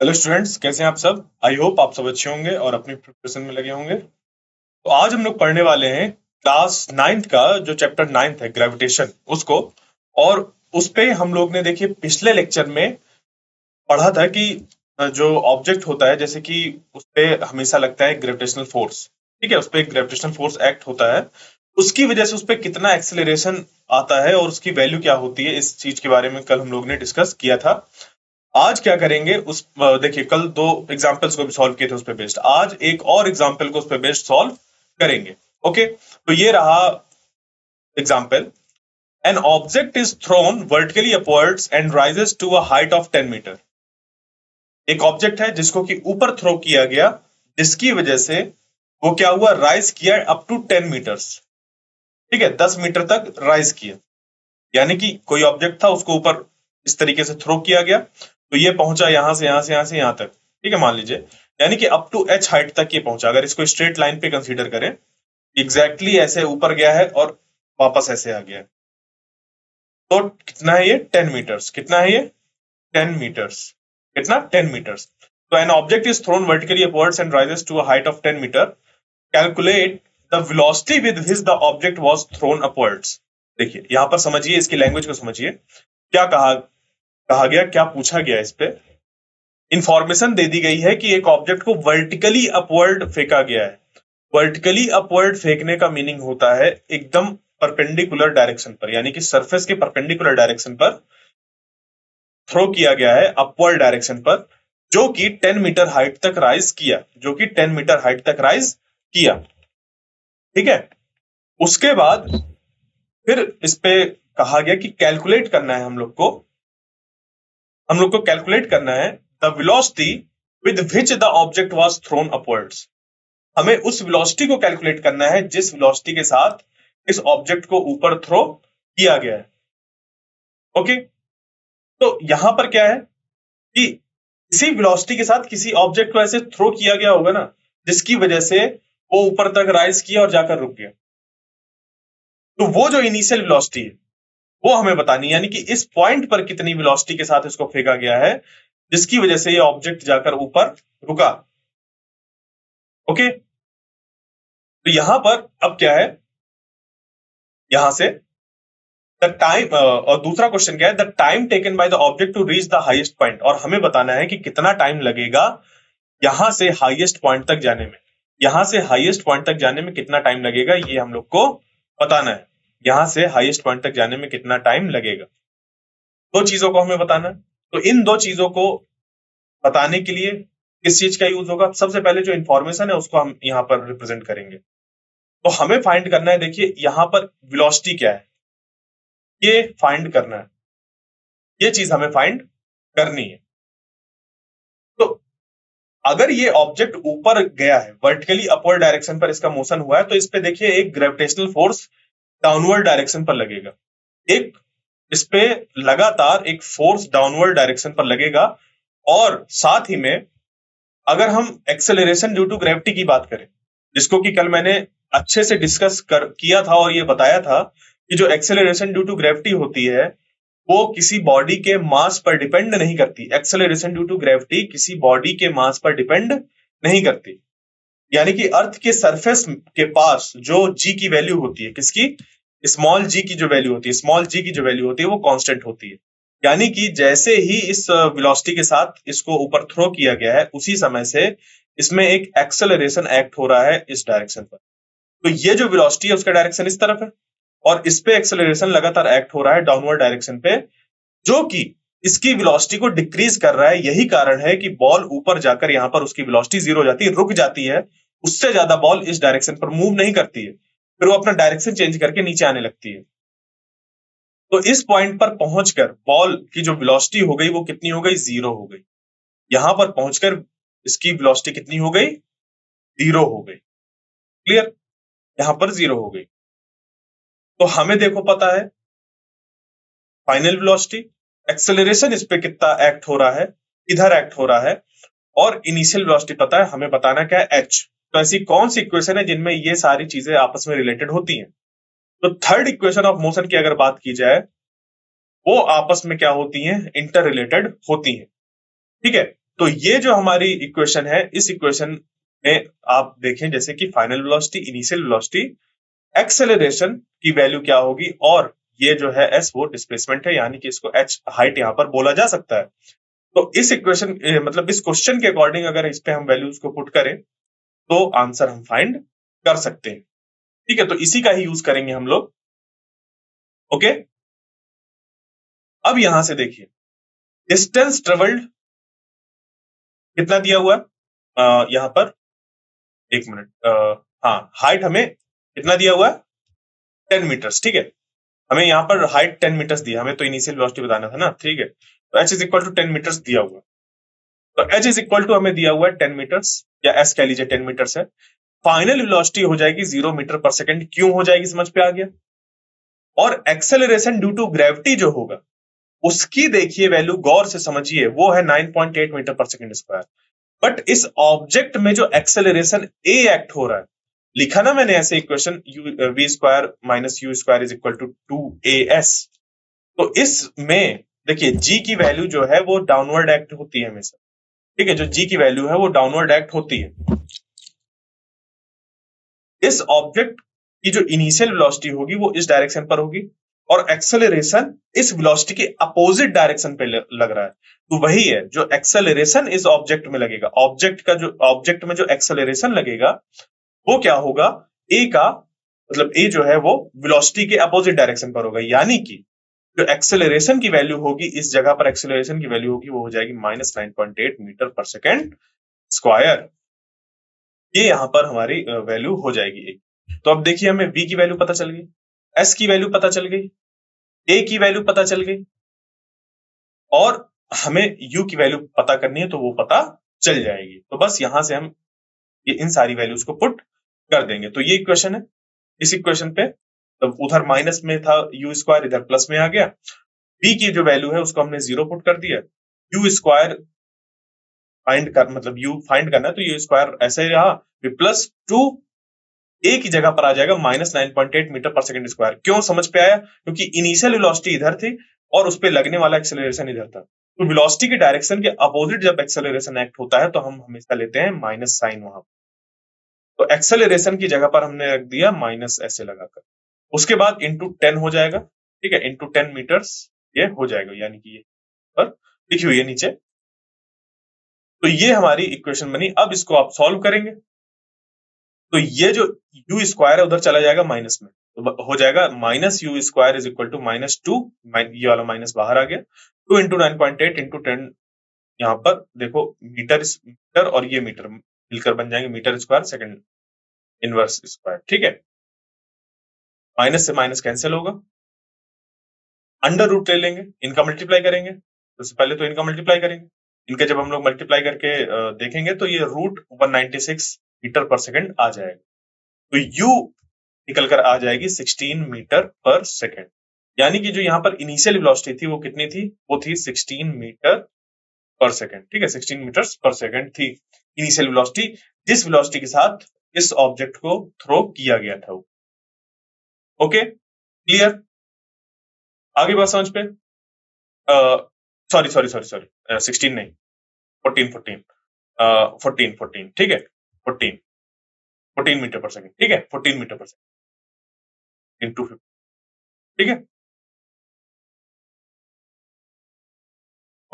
Hello students, कैसे हैं आप सब। आई होप आप सब अच्छे होंगे और अपनी प्रिपरेशन में लगे होंगे। तो आज हम लोग पढ़ने वाले हैं क्लास नाइन्थ का जो चैप्टर नाइन्थ है ग्रेविटेशन उसको। और उस पे हम लोग ने देखिए पिछले लेक्चर में पढ़ा था कि जो ऑब्जेक्ट होता है जैसे कि उस पे हमेशा लगता है ग्रेविटेशनल फोर्स। ठीक है, उस पे ग्रेविटेशनल फोर्स एक्ट होता है, उसकी वजह से उस पे कितना एक्सेलरेशन आता है और उसकी वैल्यू क्या होती है, इस चीज के बारे में कल हम लोग ने डिस्कस किया था। आज क्या करेंगे उस देखिए कल दो एग्जांपल्स को भी सॉल्व किए थे उस पे बेस्ड, आज एक और एग्जांपल को उस पे बेस्ड सॉल्व करेंगे। ओके, तो ये रहा example. An object is thrown vertically upwards and rises to a height of 10 metre. एक ऑब्जेक्ट है जिसको कि ऊपर थ्रो किया गया, जिसकी वजह से वो क्या हुआ, राइज किया अप टू 10 मीटर्स। ठीक है, 10 मीटर तक राइज किया। यानी कि कोई ऑब्जेक्ट था, उसको ऊपर इस तरीके से थ्रो किया गया, तो ये पहुंचा यहां से यहां से यहां से यहां तक। ठीक है, मान लीजिए यानी कि अप टू एच हाइट तक ये पहुंचा। अगर इसको स्ट्रेट लाइन पे कंसीडर करें, एग्जैक्टली ऐसे ऊपर गया है और वापस ऐसे आ गया है, तो कितना है ये 10 मीटर्स। कितना है ये 10 मीटर्स। कितना 10 मीटर्स। तो an object is thrown vertically upwards and rises to a height of 10 metre. Calculate the velocity with which the object was thrown upwards. देखिए यहां पर समझिए, इसकी लैंग्वेज को समझिए। क्या कहा कहा गया, क्या पूछा गया, इस पे इंफॉर्मेशन दे दी गई है कि एक ऑब्जेक्ट को वर्टिकली अपवर्ड फेंका गया है। वर्टिकली अपवर्ड फेंकने का मीनिंग होता है एकदम परपेंडिकुलर डायरेक्शन पर, यानी कि सरफेस के परपेंडिकुलर डायरेक्शन पर थ्रो किया गया है, अपवर्ड डायरेक्शन पर, जो कि 10 मीटर हाइट तक राइज किया, जो कि 10 मीटर हाइट तक राइज किया। ठीक है, उसके बाद फिर इस पे कहा गया कि कैलकुलेट करना है हम लोग को कैलकुलेट करना है the velocity with which the object was thrown upwards. हमें उस वेलोसिटी को कैलकुलेट करना है जिस वेलोसिटी के साथ इस ऑब्जेक्ट को ऊपर थ्रो किया गया है। ओके, तो यहां पर क्या है कि इसी वेलोसिटी के साथ किसी ऑब्जेक्ट को ऐसे थ्रो किया गया होगा ना, जिसकी वजह से वो ऊपर तक राइज किया और जाकर रुक गया। तो वो जो इनिशियल वेलोसिटी है वो हमें बतानी है, यानी कि इस पॉइंट पर कितनी वेलोसिटी के साथ इसको फेंका गया है जिसकी वजह से ये ऑब्जेक्ट जाकर ऊपर रुका। ओके, तो यहां पर अब क्या है, यहां से द टाइम, और दूसरा क्वेश्चन क्या है, the time taken by the object to reach the highest point. और हमें बताना है कि कितना टाइम लगेगा यहां से हाईएस्ट पॉइंट तक जाने में। यहां से हाईएस्ट पॉइंट तक जाने में कितना टाइम लगेगा ये हम लोग को बताना है। यहां से हाईएस्ट पॉइंट तक जाने में कितना टाइम लगेगा, दो चीजों को हमें बताना है। तो इन दो चीजों को बताने के लिए किस चीज का यूज होगा, सबसे पहले जो इंफॉर्मेशन है उसको हम यहां पर रिप्रेजेंट करेंगे। तो हमें फाइंड करना है, देखिए यहां पर वेलोसिटी क्या है ये फाइंड करना है, ये चीज हमें फाइंड करनी है। तो अगर ये ऑब्जेक्ट ऊपर गया है, वर्टिकली अपवर्ड डायरेक्शन पर इसका मोशन हुआ है, तो इस पे देखिए एक ग्रेविटेशनल फोर्स डाउनवर्ड डायरेक्शन पर लगेगा। एक इस पे लगातार एक फोर्स डाउनवर्ड डायरेक्शन पर लगेगा। और साथ ही में अगर हम एक्सेलरेशन ड्यू टू ग्रेविटी की बात करें, जिसको कि कल मैंने अच्छे से डिस्कस किया था और ये बताया था कि जो एक्सेलरेशन ड्यू टू ग्रेविटी होती है वो किसी बॉडी के मास पर डिपेंड नहीं करती। एक्सेलरेशन ड्यू टू ग्रेविटी किसी बॉडी के मास पर डिपेंड नहीं करती। यानी कि अर्थ के सरफेस के पास जो जी की वैल्यू होती है, किसकी, स्मॉल जी की जो वैल्यू होती है, स्मॉल जी की जो वैल्यू होती है वो कांस्टेंट होती है। यानी कि जैसे ही इस वेलोसिटी के साथ इसको ऊपर थ्रो किया गया है, उसी समय से इसमें एक एक्सेलरेशन एक्ट हो रहा है इस डायरेक्शन पर। तो ये जो वेलोसिटी है उसका डायरेक्शन इस तरफ है और इस पे एक्सेलरेशन लगातार एक्ट हो रहा है डाउनवर्ड डायरेक्शन पे, जो कि इसकी वेलोसिटी को डिक्रीज कर रहा है। यही कारण है कि बॉल ऊपर जाकर यहां पर उसकी वेलोसिटी जीरो हो जाती है, रुक जाती है। उससे ज्यादा बॉल इस डायरेक्शन पर मूव नहीं करती है, फिर वो अपना डायरेक्शन चेंज करके नीचे आने लगती है। तो इस पॉइंट पर पहुंचकर बॉल की जो वेलोसिटी हो गई वो कितनी हो गई, जीरो हो गई। यहां पर पहुंचकर इसकी वेलोसिटी कितनी हो गई, जीरो हो गई। क्लियर, यहां पर जीरो हो गई। तो हमें देखो पता है फाइनल वेलोसिटी, एक्सेलरेशन इस पे कितना एक्ट हो रहा है, इधर एक्ट हो रहा है, और इनिशियल वेलोसिटी पता है, हमें बताना क्या है, एच। तो ऐसी कौन सी इक्वेशन है जिनमें ये सारी चीजें आपस में रिलेटेड होती हैं। तो थर्ड इक्वेशन ऑफ मोशन की अगर बात की जाए, वो आपस में क्या होती हैं, इंटर रिलेटेड होती हैं। ठीक है, तो ये जो हमारी इक्वेशन है, इस इक्वेशन में आप देखें जैसे कि final velocity, initial velocity, acceleration की वैल्यू क्या होगी, और ये जो है एस वो डिस्प्लेसमेंट है, यानी कि इसको एच हाइट यहां पर बोला जा सकता है। तो इस इक्वेशन मतलब इस क्वेश्चन के अकॉर्डिंग अगर इस पे हम वैल्यूज को पुट करें तो आंसर हम फाइंड कर सकते हैं। ठीक है, तो इसी का ही यूज करेंगे हम लोग। ओके, अब यहां से देखिए डिस्टेंस ट्रेवल्ड कितना दिया हुआ है यहां पर, एक मिनट, हाँ हाइट हमें कितना दिया हुआ है 10 मीटर्स। ठीक है, हमें यहाँ पर हाइट 10 मीटर्स दिया, हमें तो इनिशियल वेलोसिटी बताना था ना। ठीक है, तो h is equal to 10 metres दिया हुआ है, तो h इज इक्वल टू हमें दिया हुआ है 10 मीटर्स, या s कह लीजिए 10 मीटर्स है। फाइनल वेलोसिटी हो जाएगी 0 मीटर पर सेकंड, क्यों हो जाएगी समझ पे आ गया। और एक्सेलरेशन ड्यू टू ग्रेविटी जो होगा उसकी देखिए वैल्यू गौर से समझिए, वो है 9.8 मीटर पर सेकंड स्क्वायर। बट इस ऑब्जेक्ट में जो एक्सेलरेशन ए एक्ट हो रहा है, लिखा ना मैंने ऐसे equation V square minus U square is equal to 2as। तो इसमें देखिए जी की वैल्यू जो है वो डाउनवर्ड एक्ट होती है हमेशा। ठीक है, जो जी की वैल्यू है वो डाउनवर्ड एक्ट होती है। इस ऑब्जेक्ट की जो इनिशियल वेलोसिटी होगी वो इस डायरेक्शन पर होगी, और एक्सेलरेशन इस वेलोसिटी के अपोजिट डायरेक्शन पे लग रहा है। तो वही है जो एक्सेलरेशन इस ऑब्जेक्ट में लगेगा, ऑब्जेक्ट में जो एक्सेलरेशन लगेगा वो क्या होगा, ए का मतलब ए जो है वो वेलोसिटी के अपोजिट डायरेक्शन पर होगा, यानी कि जो एक्सेलरेशन की वैल्यू होगी इस जगह पर, एक्सेलरेशन की वैल्यू होगी वो हो जाएगी -9.8 मीटर पर सेकेंड स्क्वायर। ये यहां पर हमारी वैल्यू हो जाएगी। तो अब देखिए हमें v की वैल्यू पता चल गई, s की वैल्यू पता चल गई, a की वैल्यू पता चल गई, और हमें u की वैल्यू पता करनी है तो वो पता चल जाएगी। तो बस यहां से हम ये इन सारी वैल्यूज को पुट कर देंगे। तो ये इक्वेशन है, इस इक्वेशन पे तो उधर माइनस में था यू स्क्वायर, इधर प्लस में आ गया। v की जो वैल्यू है उसको हमने 0 पुट कर दिया। यू स्क्वायर फाइंड कर मतलब यू फाइंड करना है तो यू स्क्वायर ऐसे ही रहा, प्लस 2 ए की जगह पर आ जाएगा -9.8 मीटर पर सेकंड स्क्वायर। क्यों समझ पे आया, क्योंकि इनिशियल वेलोसिटी इधर थी और उस पे लगने वाला एक्सेलरेशन इधर था। तो वेलोसिटी के डायरेक्शन के अपोजिट जब एक्सेलरेशन एक्ट होता है तो हम हमेशा लेते हैं माइनस साइन वहां। तो एक्सेलरेशन की जगह पर हमने रख दिया माइनस ऐसे लगाकर, उसके बाद इंटू 10 हो जाएगा। ठीक है, इंटू 10 मीटर्स ये हो जाएगा, यानी कि ये पर लिखी हुई है नीचे। तो ये हमारी इक्वेशन बनी। अब इसको आप सॉल्व करेंगे तो ये जो यू स्क्वायर है उधर चला जाएगा माइनस में, तो हो जाएगा minus U square is equal to -2, ये वाला माइनस बाहर आ गया, 2 इंटू 9.8 इंटू 10, यहाँ पर देखो मीटर मीटर और ये मीटर मिलकर बन जाएंगे metre square second inverse square. ठीक है, माइनस से माइनस कैंसिल होगा, अंडर रूट ले लेंगे, इनका मल्टीप्लाई करेंगे। तो पहले तो इनका मल्टीप्लाई करेंगे, इनका जब हम लोग मल्टीप्लाई करके देखेंगे तो ये रूट 196 मीटर पर सेकंड आ जाएगा। तो u निकल कर आ जाएगी 16 मीटर पर सेकंड, यानी कि जो यहाँ पर इनिशियल वेलोसिटी थी वो कितनी थी, वो थी 16 मीटर पर सेकंड। ठीक है, 16 मीटर पर सेकंड थी इनिशियल वेलोसिटी, जिस वेलोसिटी के साथ इस ऑब्जेक्ट को थ्रो किया गया था। ओके, क्लियर, आगे बात समझ पे। सॉरी सॉरी सॉरी सॉरी, 16 नहीं, 14, ठीक है, 14 मीटर पर सेकंड। ठीक है, 14 मीटर पर सेकंड इंटू 50। ठीक है,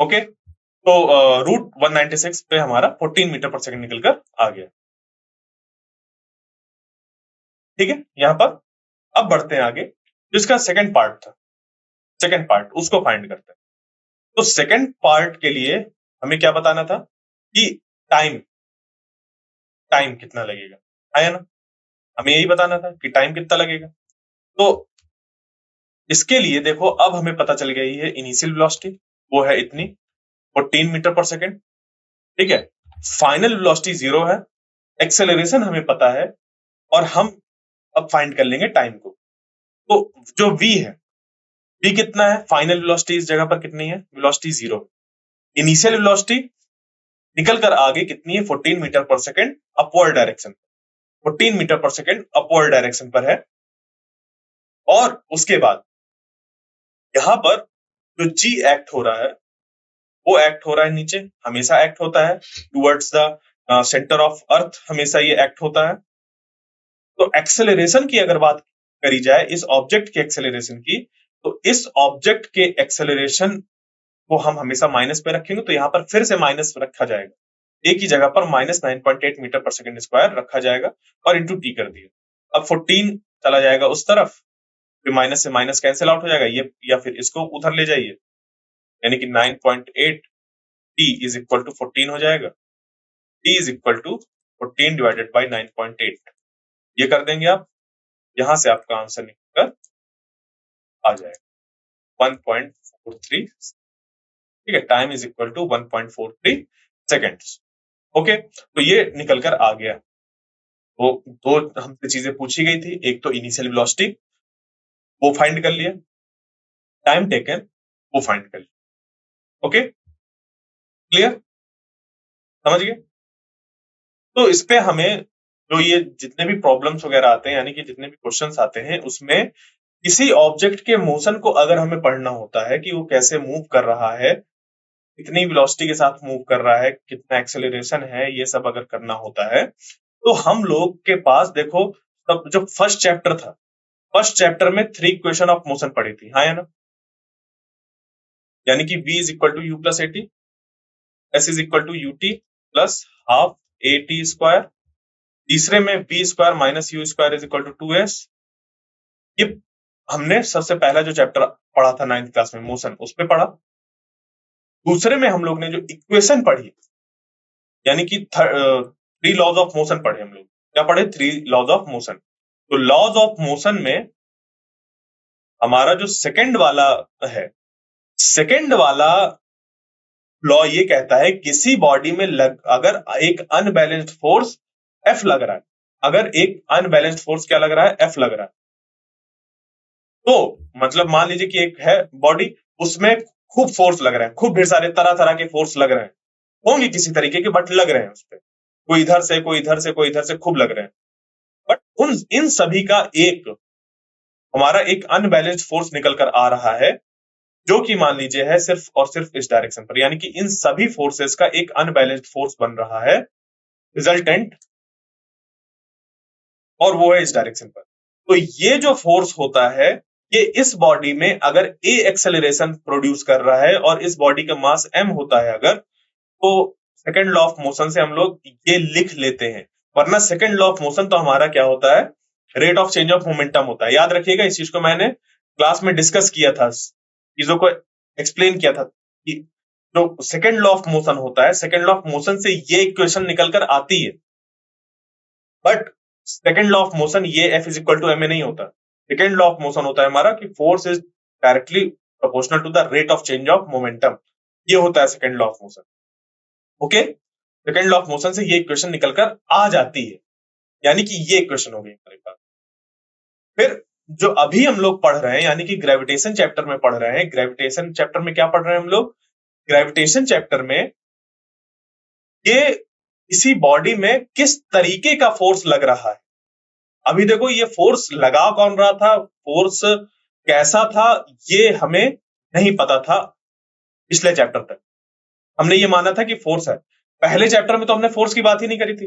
ओके, तो रूट 196 पे हमारा 14 मीटर पर सेकंड निकलकर आ गया। ठीक है, यहां पर अब बढ़ते हैं आगे, जिसका सेकंड पार्ट था, सेकंड पार्ट उसको फाइंड करते हैं। तो सेकंड पार्ट के लिए हमें क्या बताना था कि टाइम, टाइम कितना लगेगा, आया ना, हमें यही बताना था कि टाइम कितना लगेगा। तो इसके लिए देखो अब हमें पता चल गई है इनिशियल वेलोसिटी, वो है इतनी 14 मीटर पर सेकंड। ठीक है, फाइनल वेलोसिटी 0 है, एक्सेलरेशन हमें पता है, और हम अब फाइंड कर लेंगे टाइम को। तो जो v है, v कितना है, फाइनल वेलोसिटी इस जगह पर कितनी है, वेलोसिटी 0, इनिशियल वेलोसिटी निकल कर आगे कितनी है 14 मीटर पर सेकंड अपवर्ड डायरेक्शन, 14 मीटर पर सेकंड अपवर्ड डायरेक्शन पर है। और उसके बाद यहां पर जो g एक्ट हो रहा है वो एक्ट हो रहा है नीचे, हमेशा एक्ट होता है towards the centre of earth, हमेशा ये एक्ट होता है। तो एक्सेलरेशन की अगर बात करी जाए इस ऑब्जेक्ट के एक्सेलरेशन की, तो इस ऑब्जेक्ट के एक्सेलरेशन को हम हमेशा माइनस पे रखेंगे, तो यहाँ पर फिर से माइनस रखा जाएगा, एक ही जगह पर -9.8 मीटर पर सेकंड स्क्वायर रखा जाएगा और इंटू टी कर दिया। अब 14 चला जाएगा उस तरफ, फिर माइनस से माइनस कैंसिल आउट हो जाएगा ये, या फिर इसको उधर ले जाइए, यानी कि 9.8 टी इज इक्वल टू 14 हो जाएगा। T is equal to 14 divided by 9.8, ये कर देंगे आप, यहां से आपका आंसर निकलकर आ जाएगा 1.43, ठीक है। Time is equal to 1.43 seconds. Okay, तो ये निकल कर आ गया। वो दो हमसे चीजें पूछी गई थी, एक तो इनिशियल वेलोसिटी वो फाइंड कर लिया, टाइम टेकन वो फाइंड कर लिया। ओके, क्लियर, समझ गए? तो इस पे हमें जो ये जितने भी प्रॉब्लम्स वगैरह आते हैं, यानी कि जितने भी क्वेश्चंस आते हैं, उसमें किसी ऑब्जेक्ट के मोशन को अगर हमें पढ़ना होता है कि वो कैसे मूव कर रहा है, कितनी वेलोसिटी के साथ मूव कर रहा है, कितना एक्सेलरेशन है, ये सब अगर करना होता है, तो हम लोग के पास देखो, तब जो फर्स्ट चैप्टर था, फर्स्ट चैप्टर में 3 इक्वेशन ऑफ मोशन पढ़ी थी, हाँ या ना? यानी कि v is equal to U plus A T, s is equal to U T plus half A T square, तीसरे में B square minus U square is equal to 2s। ये हमने सबसे पहला जो चैप्टर पढ़ा था 9th क्लास में, मोशन, उस पे पढ़ा। दूसरे में हम लोग ने जो इक्वेशन पढ़ी, यानी कि 3 लॉज ऑफ मोशन पढ़े हम लोग। क्या पढ़े? 3 लॉज ऑफ मोशन। तो लॉज ऑफ मोशन में हमारा जो सेकंड वाला है, सेकंड वाला लॉ ये कहता है किसी बॉडी में अगर एक अनबैलेंस्ड फोर्स F लग रहा है, अगर एक अनबैलेंस्ड फोर्स क्या लग रहा है? F लग रहा है, तो मतलब मान लीजिए कि एक है बॉडी, उसमें खूब फोर्स लग रहे हैं, खूब ढेर सारे तरह तरह के फोर्स लग रहे हैं, होंगे किसी तरीके के, बट लग रहे हैं उस पर, कोई इधर से कोई इधर से कोई इधर से खूब लग रहे हैं। बट उन इन सभी का एक हमारा एक अनबैलेंस्ड फोर्स निकल कर आ रहा है, जो कि मान लीजिए है सिर्फ और सिर्फ इस डायरेक्शन पर, यानी कि इन सभी फोर्सेस का एक अनबैलेंस्ड फोर्स बन रहा है रिजल्टेंट, और वो है इस डायरेक्शन पर। तो ये जो फोर्स होता है, ये इस बॉडी में अगर ए एक्सेलरेशन प्रोड्यूस कर रहा है और इस बॉडी का मास m होता है अगर, तो सेकंड लॉ ऑफ मोशन से हम लोग ये लिख लेते हैं, वरना सेकंड लॉ ऑफ मोशन तो हमारा क्या होता है? Rate of change of momentum होता है। याद रखिएगा, इस चीज को मैंने क्लास में डिस्कस किया था, चीजों को एक्सप्लेन किया था कि जो सेकंड लॉ ऑफ मोशन होता है, सेकंड लॉ ऑफ मोशन से ये इक्वेशन निकल कर आती है, but second law of motion ये F is equal to ma नहीं होता। सेकंड लॉ ऑफ मोशन होता है हमारा कि force is directly proportional to the rate of change of momentum, ये होता है second law of motion. Okay, second law of motion से ये इक्वेशन निकलकर आ जाती है, यानी कि ये इक्वेशन हो गई हमारे पास। फिर जो अभी हम लोग पढ़ रहे हैं, यानी कि ग्रेविटेशन चैप्टर में पढ़ रहे हैं, ग्रेविटेशन चैप्टर में क्या पढ़ रहे हैं हम लोग? ग्रेविटेशन चैप्टर में ये इसी बॉडी में किस तरीके का फोर्स लग रहा है। अभी देखो, ये फोर्स लगा कौन रहा था, फोर्स कैसा था, ये हमें नहीं पता था पिछले चैप्टर तक। हमने ये माना था कि फोर्स है। पहले चैप्टर में तो हमने फोर्स की बात ही नहीं करी थी,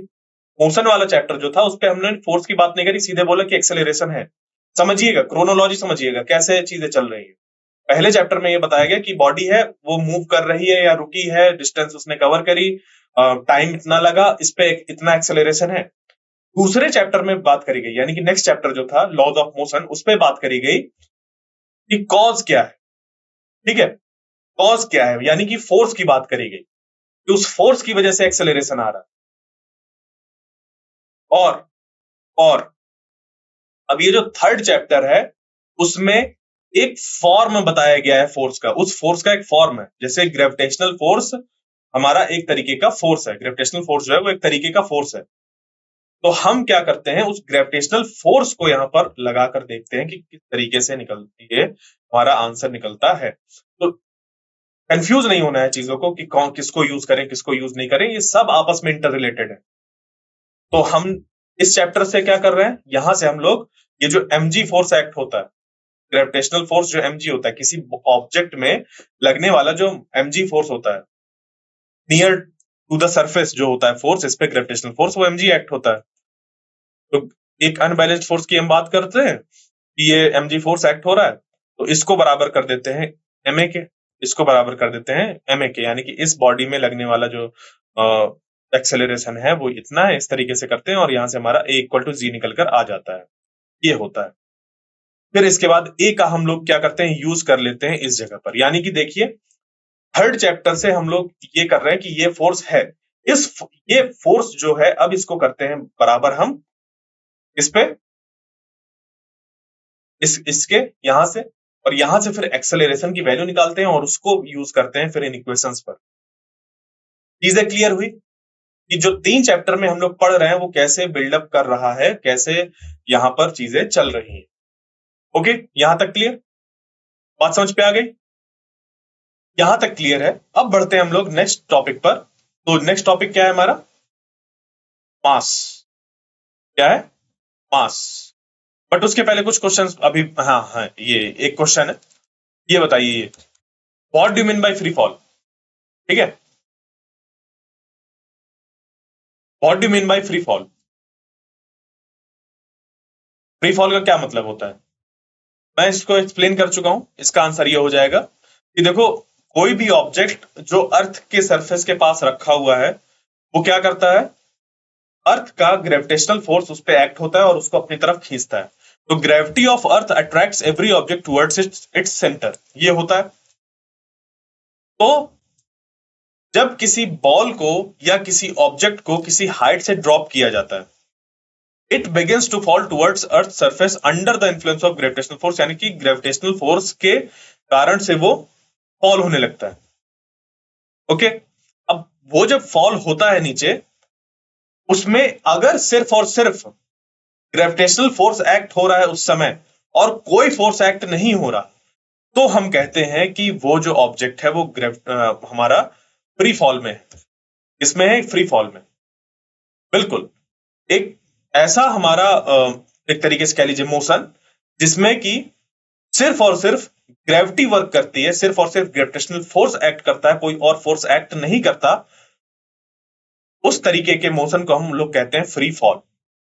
मोशन वाला चैप्टर जो था उस पर हमने फोर्स की बात नहीं करी, सीधे बोला कि एक्सेलरेशन है। समझिएगा, क्रोनोलॉजी समझिएगा कैसे चीजें चल रही है। पहले चैप्टर में ये बताया गया कि बॉडी है, वो मूव कर रही है या रुकी है, डिस्टेंस उसने कवर करी, टाइम इतना लगा, इस पे इतना एक्सेलरेशन है। दूसरे चैप्टर में बात करी गई, यानी कि नेक्स्ट चैप्टर जो था लॉज ऑफ मोशन, उस पर बात करी गई कि कॉज क्या है। ठीक है, कॉज क्या है, यानी कि फोर्स की बात करी गई कि उस फोर्स की वजह से एक्सेलरेशन आ रहा है। और अब ये जो थर्ड चैप्टर है, उसमें एक फॉर्म बताया गया है फोर्स का। उस फोर्स का एक फॉर्म है, जैसे ग्रेविटेशनल फोर्स हमारा एक तरीके का फोर्स है, ग्रेविटेशनल फोर्स जो है वो एक तरीके का फोर्स है। तो हम क्या करते हैं, उस ग्रेविटेशनल फोर्स को यहां पर लगाकर देखते हैं कि किस तरीके से निकलती है, हमारा आंसर निकलता है। तो कंफ्यूज नहीं होना है चीजों को कि कौन किसको यूज करें किसको यूज नहीं करें, ये सब आपस में इंटर रिलेटेड है। तो हम इस चैप्टर से क्या कर रहे हैं, यहां से हम लोग ये जो mg फोर्स एक्ट होता है, ग्रेविटेशनल फोर्स जो mg होता है, किसी ऑब्जेक्ट में लगने वाला जो mg फोर्स होता है नियर टू द सरफेस, जो होता है फोर्स, इस पे ग्रेविटेशनल फोर्स, वो mg एक्ट होता है। तो एक अनबैलेंस्ड फोर्स की हम बात करते हैं कि ये mg फोर्स एक्ट हो रहा है, तो इसको बराबर कर देते हैं ma के, इसको बराबर कर देते हैं ma के, यानी कि इस बॉडी में लगने वाला जो एक्सेलरेशन है वो इतना है, इस तरीके से करते हैं और यहां से हमारा a इक्वल टू जी निकल कर आ जाता है, ये होता है। फिर इसके बाद a का हम लोग क्या करते हैं, यूज कर लेते हैं इस जगह पर, यानी कि देखिए थर्ड चैप्टर से हम लोग ये कर रहे हैं कि ये फोर्स है, ये फोर्स जो है, अब इसको करते हैं बराबर हम इस पे, इसके यहां से, और यहां से फिर एक्सेलरेशन की वैल्यू निकालते हैं और उसको यूज करते हैं फिर इन इक्वेशंस पर। चीजें क्लियर हुई कि जो 3 चैप्टर में हम लोग पढ़ रहे हैं वो कैसे बिल्डअप कर रहा है, कैसे यहां पर चीजें चल रही हैं। ओके, यहां तक क्लियर, बात समझ पे आ गई, यहां तक क्लियर है। अब बढ़ते हैं हम लोग नेक्स्ट टॉपिक पर। तो नेक्स्ट टॉपिक क्या है हमारा, मास। क्या है, मास। बट उसके पहले कुछ क्वेश्चंस अभी, हाँ हाँ, ये एक क्वेश्चन है, ये बताइए, what do you mean by free fall, ठीक है, what do you mean by free fall, free fall का क्या मतलब होता है। मैं इसको एक्सप्लेन कर चुका हूं, इसका आंसर ये हो जाएगा कि देखो, कोई भी ऑब्जेक्ट जो अर्थ के सरफेस के पास रखा हुआ है वो क्या करता है, अर्थ का ग्रेविटेशनल फोर्स उस पर एक्ट होता है और उसको अपनी तरफ खींचता है। तो gravity of earth attracts every object towards its centre, ये होता है। तो जब किसी बॉल को या किसी ऑब्जेक्ट को किसी हाइट से ड्रॉप किया जाता है, it begins to fall towards earth surface under the influence of gravitational force, यानी कि ग्रेविटेशनल फोर्स के कारण से वो फॉल होने लगता है। ओके, अब वो जब फॉल होता है नीचे, उसमें अगर सिर्फ और सिर्फ ग्रेविटेशनल फोर्स एक्ट हो रहा है उस समय और कोई फोर्स एक्ट नहीं हो रहा, तो हम कहते हैं कि वो जो ऑब्जेक्ट है वो हमारा फ्री फॉल में है। इसमें है फ्री फॉल में, बिल्कुल एक ऐसा हमारा एक तरीके से कह लीजिए मोशन, जिसमें कि सिर्फ और सिर्फ ग्रेविटी वर्क करती है, सिर्फ और सिर्फ ग्रेविटेशनल फोर्स एक्ट करता है, कोई और फोर्स एक्ट नहीं करता, उस तरीके के मोशन को हम लोग कहते हैं फ्री फॉल।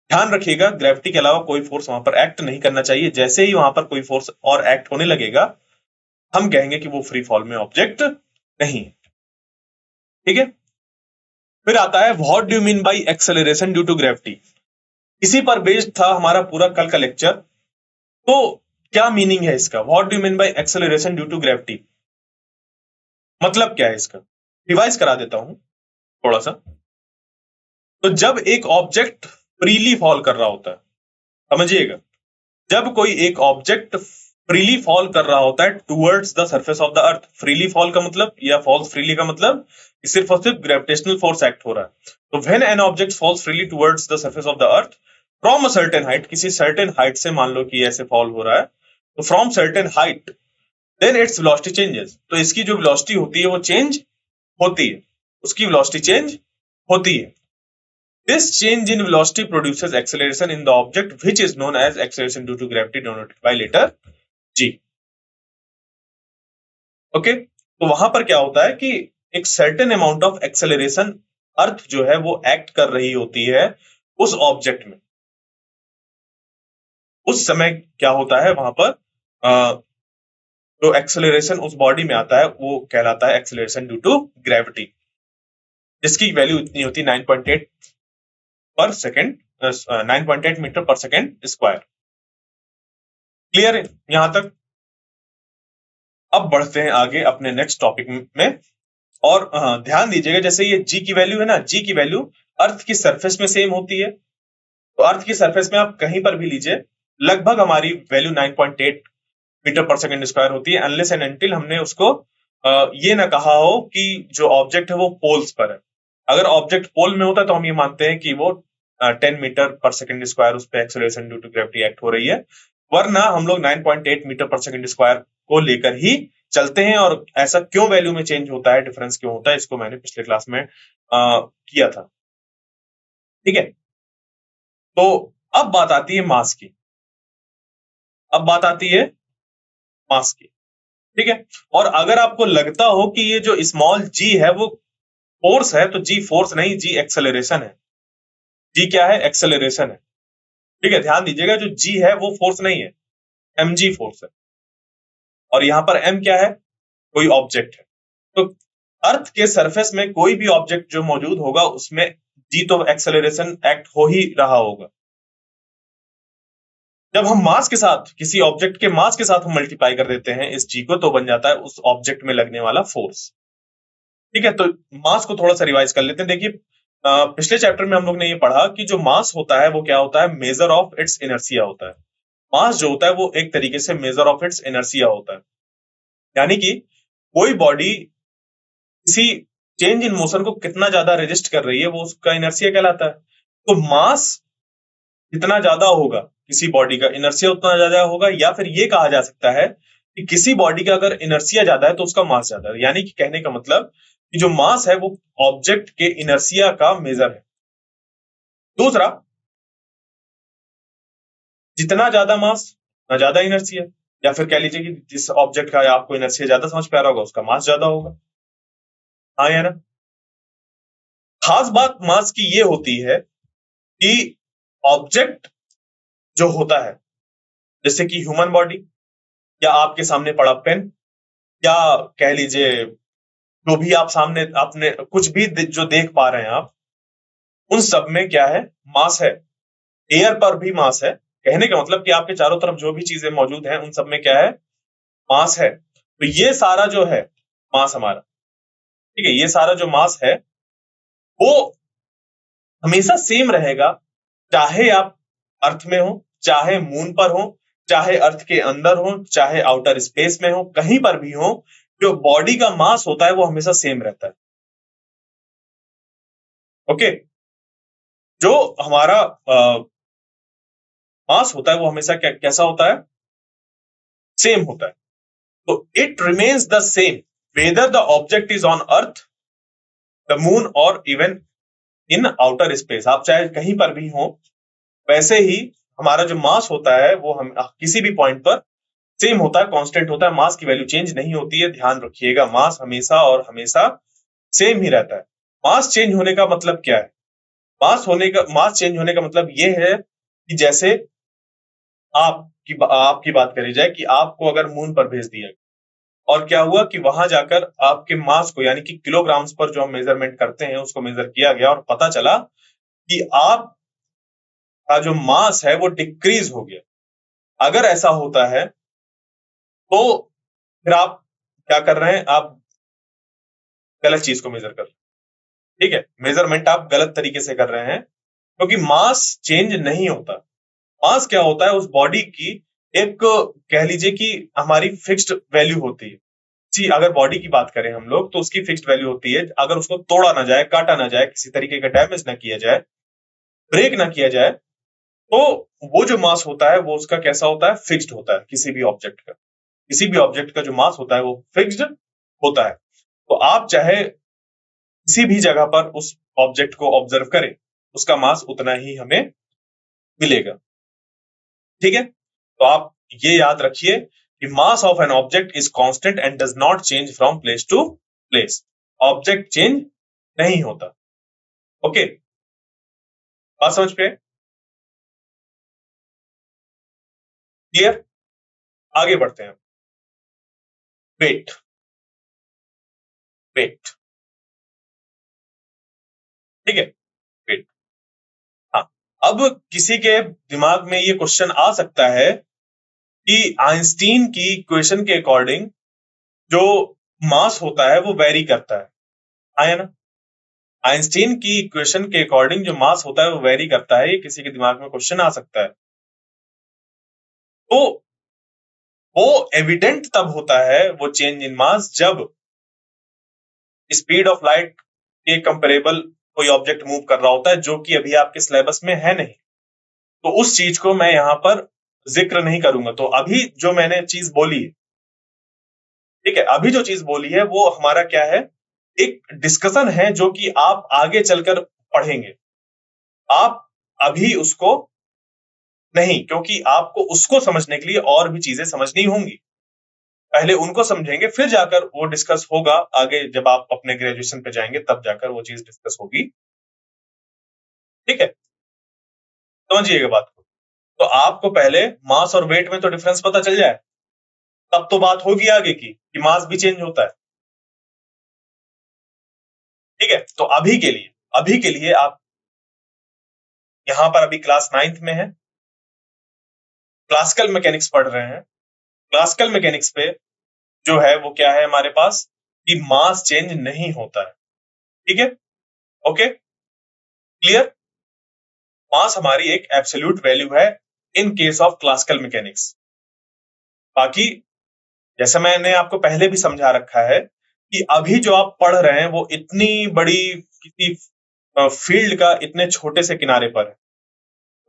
ध्यान रखिएगा, ग्रेविटी के अलावा कोई फोर्स वहां पर एक्ट नहीं करना चाहिए, जैसे ही वहां पर कोई फोर्स और एक्ट होने लगेगा हम कहेंगे कि वो फ्री फॉल में ऑब्जेक्ट नहीं है, ठीक है। फिर आता है what do you mean by acceleration due to gravity, इसी पर बेस्ड था हमारा पूरा कल का लेक्चर। तो क्या मीनिंग है इसका, what do you mean by acceleration due to gravity, मतलब क्या है इसका, रिवाइज करा देता हूं थोड़ा सा। तो जब एक ऑब्जेक्ट फ्रीली फॉल कर रहा होता है, समझिएगा, जब कोई एक ऑब्जेक्ट फ्रीली फॉल कर रहा होता है towards the surface of the earth, freely fall का मतलब या फॉल्स फ्रीली का मतलब सिर्फ और सिर्फ ग्रेविटेशनल फोर्स एक्ट हो रहा है। तो when an object falls freely towards the surface of the earth from a certain height, किसी सर्टेन हाइट से मान लो कि ऐसे फॉल हो रहा है, तो from certain height then its velocity changes, तो इसकी जो वेलोसिटी होती है वो चेंज होती है, उसकी वेलोसिटी चेंज होती है। This change in velocity produces acceleration in the object, which is known as acceleration due to gravity, denoted by letter G. Okay? तो वहां पर क्या होता है कि एक certain amount of acceleration अर्थ जो है वो एक्ट कर रही होती है उस ऑब्जेक्ट में। उस समय क्या होता है वहां पर जो एक्सेलरेशन उस बॉडी में आता है वो कहलाता है एक्सेलरेशन ड्यू टू ग्रेविटी, जिसकी वैल्यू इतनी होती है 9.8 पर सेकेंड, 9.8 मीटर पर सेकेंड स्क्वायर। क्लियर है यहां तक। अब बढ़ते हैं आगे अपने नेक्स्ट टॉपिक में, और ध्यान दीजिएगा, जैसे ये जी की वैल्यू है ना, जी की वैल्यू अर्थ की सरफेस में सेम होती है, तो अर्थ की सरफेस में आप कहीं पर भी लीजिए लगभग हमारी वैल्यू 9.8 मीटर पर सेकेंड स्क्वायर होती है, अनलेस एंड अनटिल हमने उसको ये ना कहा हो कि जो ऑब्जेक्ट है वो पोल्स पर है। अगर ऑब्जेक्ट पोल में होता है तो हम ये मानते हैं कि वो 10 मीटर पर सेकेंड स्क्वायर उस पर acceleration due to gravity act हो रही है, वरना हम लोग 9.8 मीटर पर सेकेंड स्क्वायर को लेकर ही चलते हैं। और ऐसा क्यों वैल्यू में चेंज होता है, डिफरेंस क्यों होता है, इसको मैंने पिछले क्लास में किया था, ठीक है। तो अब बात आती है मास की, अब बात आती है मास की, ठीक है। और अगर आपको लगता हो कि ये जो स्मॉल जी है वो फोर्स है, तो जी फोर्स नहीं, जी एक्सेलरेशन है। जी क्या है? एक्सेलरेशन है, ठीक है। ध्यान दीजिएगा, जो जी है वो फोर्स नहीं है, एम जी फोर्स है। और यहां पर एम क्या है? कोई ऑब्जेक्ट है। तो अर्थ के सरफेस में कोई भी ऑब्जेक्ट जो मौजूद होगा उसमें जी तो एक्सेलरेशन एक्ट हो ही रहा होगा। जब हम मास के साथ, किसी ऑब्जेक्ट के मास के साथ हम मल्टीप्लाई कर देते हैं इस जी को, तो बन जाता है उस ऑब्जेक्ट में लगने वाला फोर्स, ठीक है। तो मास को थोड़ा सा रिवाइज कर लेते हैं। देखिए, पिछले चैप्टर में हम लोग ने ये पढ़ा कि जो मास होता है वो क्या होता है? मेजर ऑफ इट्स इनर्शिया होता है। मास जो होता है वो एक तरीके से मेजर ऑफ इट्स इनर्शिया होता है, यानी कि कोई बॉडी किसी चेंज इन मोशन को कितना ज्यादा रेजिस्ट कर रही है वो उसका इनर्शिया कहलाता है। तो मास जितना ज्यादा होगा किसी बॉडी का, इनर्शिया उतना ज्यादा होगा। या फिर ये कहा जा सकता है कि किसी बॉडी का अगर इनर्शिया ज्यादा है तो उसका मास ज्यादा है। यानी कि कहने का मतलब कि जो मास है वो ऑब्जेक्ट के इनर्शिया का मेजर है। दूसरा, जितना ज्यादा मास उतना ज्यादा इनर्शिया, या फिर कह लीजिए कि जिस ऑब्जेक्ट का आपको इनर्शिया ज्यादा समझ में आ रहा होगा उसका मास ज्यादा होगा। हाँ या ना? खास बात मास की ये होती है कि ऑब्जेक्ट जो होता है, जैसे कि ह्यूमन बॉडी, या आपके सामने पड़ा पेन, या कह लीजिए जो भी आप सामने आपने कुछ भी जो देख पा रहे हैं आप, उन सब में क्या है? मास है। एयर पर भी मास है। कहने का मतलब कि आपके चारों तरफ जो भी चीजें मौजूद हैं उन सब में क्या है? मास है। तो ये सारा जो है मास हमारा, ठीक है, ये सारा जो मास है वो हमेशा सेम रहेगा, चाहे आप अर्थ में हो, चाहे मून पर हो, चाहे अर्थ के अंदर हो, चाहे आउटर स्पेस में हो, कहीं पर भी हो, जो बॉडी का मास होता है वो हमेशा सेम रहता है। ओके। जो हमारा मास होता है वो हमेशा कैसा होता है? सेम होता है। तो it remains the same whether the object is on earth, the moon और इवन इन आउटर स्पेस। आप चाहे कहीं पर भी हो, वैसे ही हमारा जो मास होता है वो हम किसी भी पॉइंट पर सेम होता है, कांस्टेंट होता है। मास की वैल्यू चेंज नहीं होती है, ध्यान रखिएगा। मास हमेशा और हमेशा सेम ही रहता है। मास चेंज होने का मतलब क्या है? मास चेंज होने का मतलब ये है कि जैसे आपकी बात करी जाए कि आपको अगर मून पर भेज दिया और क्या हुआ कि वहां जाकर आपके मास को, यानी कि किलोग्राम्स पर जो हम मेजरमेंट करते हैं उसको मेजर किया गया और पता चला कि आपका जो मास है वो डिक्रीज हो गया। अगर ऐसा होता है तो फिर आप क्या कर रहे हैं? आप गलत चीज को मेजर कर रहे हैं, ठीक है। मेजरमेंट आप गलत तरीके से कर रहे हैं, क्योंकि मास चेंज नहीं होता। मास क्या होता है? उस बॉडी की एक, कह लीजिए कि हमारी फिक्स्ड वैल्यू होती है। जी, अगर बॉडी की बात करें हम लोग तो उसकी फिक्स्ड वैल्यू होती है। अगर उसको तोड़ा ना जाए, काटा ना जाए, किसी तरीके का डैमेज ना किया जाए, ब्रेक ना किया जाए, तो वो जो मास होता है वो उसका कैसा होता है? फिक्स्ड होता है। किसी भी ऑब्जेक्ट का, किसी भी ऑब्जेक्ट का जो मास होता है वो फिक्स्ड होता है। तो आप चाहे किसी भी जगह पर उस ऑब्जेक्ट को ऑब्जर्व करें, उसका मास उतना ही हमें मिलेगा, ठीक है। तो आप ये याद रखिए कि mass of an object is constant and does not change from place to place. Object change नहीं होता। ओके, बात समझ पे? क्लियर? आगे बढ़ते हैं। वेट, वेट, ठीक है, वेट। हाँ, अब किसी के दिमाग में ये क्वेश्चन आ सकता है कि आइंस्टीन की इक्वेशन के अकॉर्डिंग जो मास होता है वो वेरी करता है। हाँ या ना? आइंस्टीन की इक्वेशन के अकॉर्डिंग जो मास होता है वो वेरी करता है। ये किसी के दिमाग में क्वेश्चन आ सकता है। तो वो एविडेंट तब होता है, वो चेंज इन मास, जब स्पीड ऑफ लाइट के कंपेरेबल कोई ऑब्जेक्ट मूव कर रहा होता है, जो कि अभी आपके सिलेबस में है नहीं। तो उस चीज को मैं यहां पर जिक्र नहीं करूंगा। तो अभी जो मैंने चीज बोली, ठीक है, अभी जो चीज बोली है वो हमारा क्या है? एक डिस्कशन है जो कि आप आगे चलकर पढ़ेंगे। आप अभी उसको नहीं, क्योंकि आपको उसको समझने के लिए और भी चीजें समझनी होंगी। पहले उनको समझेंगे, फिर जाकर वो डिस्कस होगा आगे, जब आप अपने ग्रेजुएशन पे जाएंगे तब जाकर वो चीज डिस्कस होगी। ठीक है, समझिएगा बात को। तो आपको पहले मास और वेट में तो डिफरेंस पता चल जाए, तब तो बात होगी आगे की कि मास भी चेंज होता है। ठीक है, तो अभी के लिए आप यहां पर अभी क्लास 9th में है, क्लासिकल मैकेनिक्स पढ़ रहे हैं। क्लासिकल मैकेनिक्स पे जो है वो क्या है हमारे पास, कि मास चेंज नहीं होता है। ठीक है, ओके, क्लियर। मास हमारी एक एब्सोल्यूट वैल्यू है in case of classical mechanics. बाकी जैसे मैंने आपको पहले भी समझा रखा है कि अभी जो आप पढ़ रहे हैं वो इतनी बड़ी किसी फील्ड का इतने छोटे से किनारे पर है,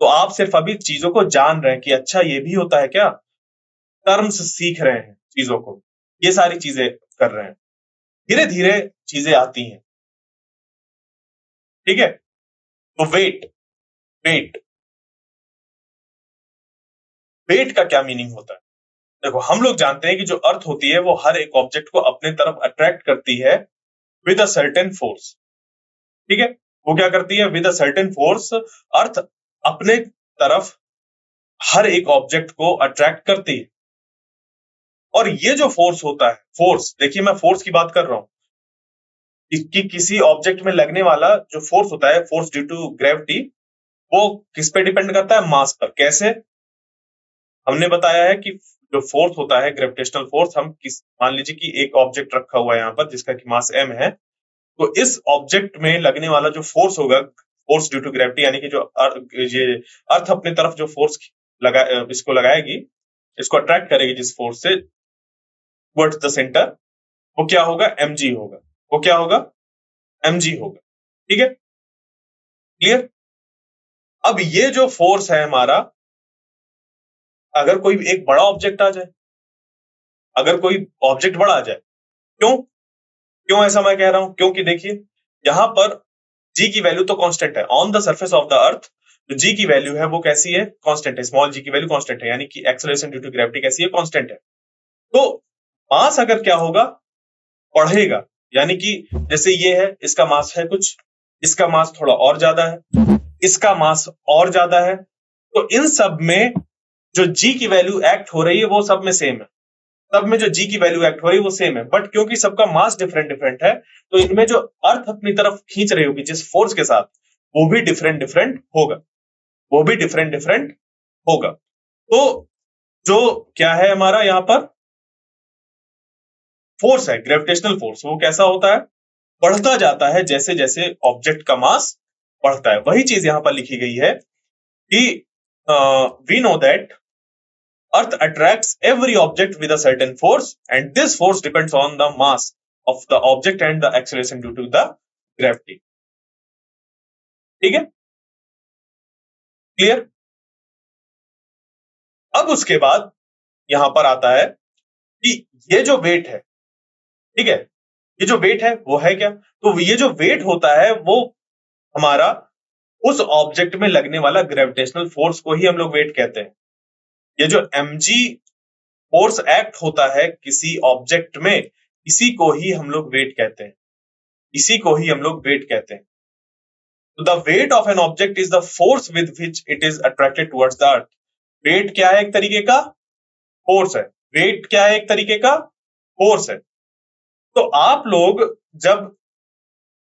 तो आप सिर्फ अभी चीजों को जान रहे हैं कि अच्छा ये भी होता है क्या, टर्म्स सीख रहे हैं, चीजों को, ये सारी चीजें कर रहे हैं। धीरे धीरे चीजें आती हैं। ठीक है, तो वेट वेट वेट का क्या मीनिंग होता है? देखो, हम लोग जानते हैं कि जो अर्थ होती है वो हर एक ऑब्जेक्ट को अपने तरफ अट्रैक्ट करती है विद अ सर्टेन फोर्स। ठीक है, वो क्या करती है, विद अ सर्टेन फोर्स अर्थ अपने तरफ हर एक ऑब्जेक्ट को अट्रैक्ट करती है। और ये जो फोर्स होता है, फोर्स, देखिए मैं फोर्स की बात कर रहा हूं कि किसी ऑब्जेक्ट में लगने वाला जो फोर्स होता है, फोर्स ड्यू टू ग्रेविटी, वो किस पे डिपेंड करता है, मास पर। कैसे? हमने बताया है कि जो फोर्स होता है ग्रेविटेशनल फोर्स, हम किस, मान लीजिए कि एक ऑब्जेक्ट रखा हुआ है यहाँ पर जिसका कि मास m है, तो इस ऑब्जेक्ट में लगने वाला जो फोर्स होगा, फोर्स ड्यू टू ग्रेविटी, यानी कि जो ये अर्थ अपने तरफ जो फोर्स लगा इसको लगाएगी, इसको अट्रैक्ट करेगी जिस फोर्स से टुवर्ड्स द सेंटर, वो क्या होगा, mg होगा। वो क्या होगा, mg होगा। ठीक है, क्लियर। अब ये जो फोर्स है हमारा, अगर कोई एक बड़ा ऑब्जेक्ट आ जाए, अगर कोई ऑब्जेक्ट बड़ा आ जाए, क्यों क्यों ऐसा मैं कह रहा हूं, क्योंकि देखिए यहां पर जी की वैल्यू तो कांस्टेंट है on the surface of the अर्थ। तो जी की वैल्यू है वो कैसी है, कांस्टेंट है, स्मॉल जी की वैल्यू कांस्टेंट है, यानी कि एक्सेलरेशन ड्यू टू ग्रेविटी कैसी है, कांस्टेंट है। तो मास अगर क्या होगा, बढ़ेगा, यानी कि जैसे ये है, इसका मास है कुछ, इसका मास थोड़ा और ज्यादा है, इसका मास और ज्यादा है, तो इन सब में जो जी की वैल्यू एक्ट हो रही है वो सब में सेम है। सब में जो जी की वैल्यू एक्ट हो रही है वो सेम है, बट क्योंकि सबका मास डिफरेंट डिफरेंट है, तो इनमें जो अर्थ अपनी तरफ खींच रही होगी जिस फोर्स के साथ, वो भी डिफरेंट डिफरेंट होगा, वो भी डिफरेंट डिफरेंट होगा। तो जो क्या है हमारा यहाँ पर फोर्स है, ग्रेविटेशनल फोर्स, वो कैसा होता है, बढ़ता जाता है जैसे जैसे ऑब्जेक्ट का मास बढ़ता है। वही चीज यहां पर लिखी गई है कि we know that Earth attracts every object with a certain force, and this force depends on the mass of the object and the acceleration due to the gravity. ठीक है, क्लियर। अब उसके बाद यहां पर आता है कि ये जो वेट है, ठीक है, ये जो वेट है वो है क्या, तो ये जो वेट होता है वो हमारा उस ऑब्जेक्ट में लगने वाला ग्रेविटेशनल फोर्स को ही हम लोग वेट कहते हैं। ये जो mg फोर्स एक्ट होता है किसी ऑब्जेक्ट में, इसी को ही हम लोग वेट कहते हैं, इसी को ही हम लोग वेट कहते हैं। तो the weight of an object is the force with which it is attracted towards the earth. Weight क्या है, एक तरीके का फोर्स है। वेट क्या है, एक तरीके का फोर्स है। तो आप लोग जब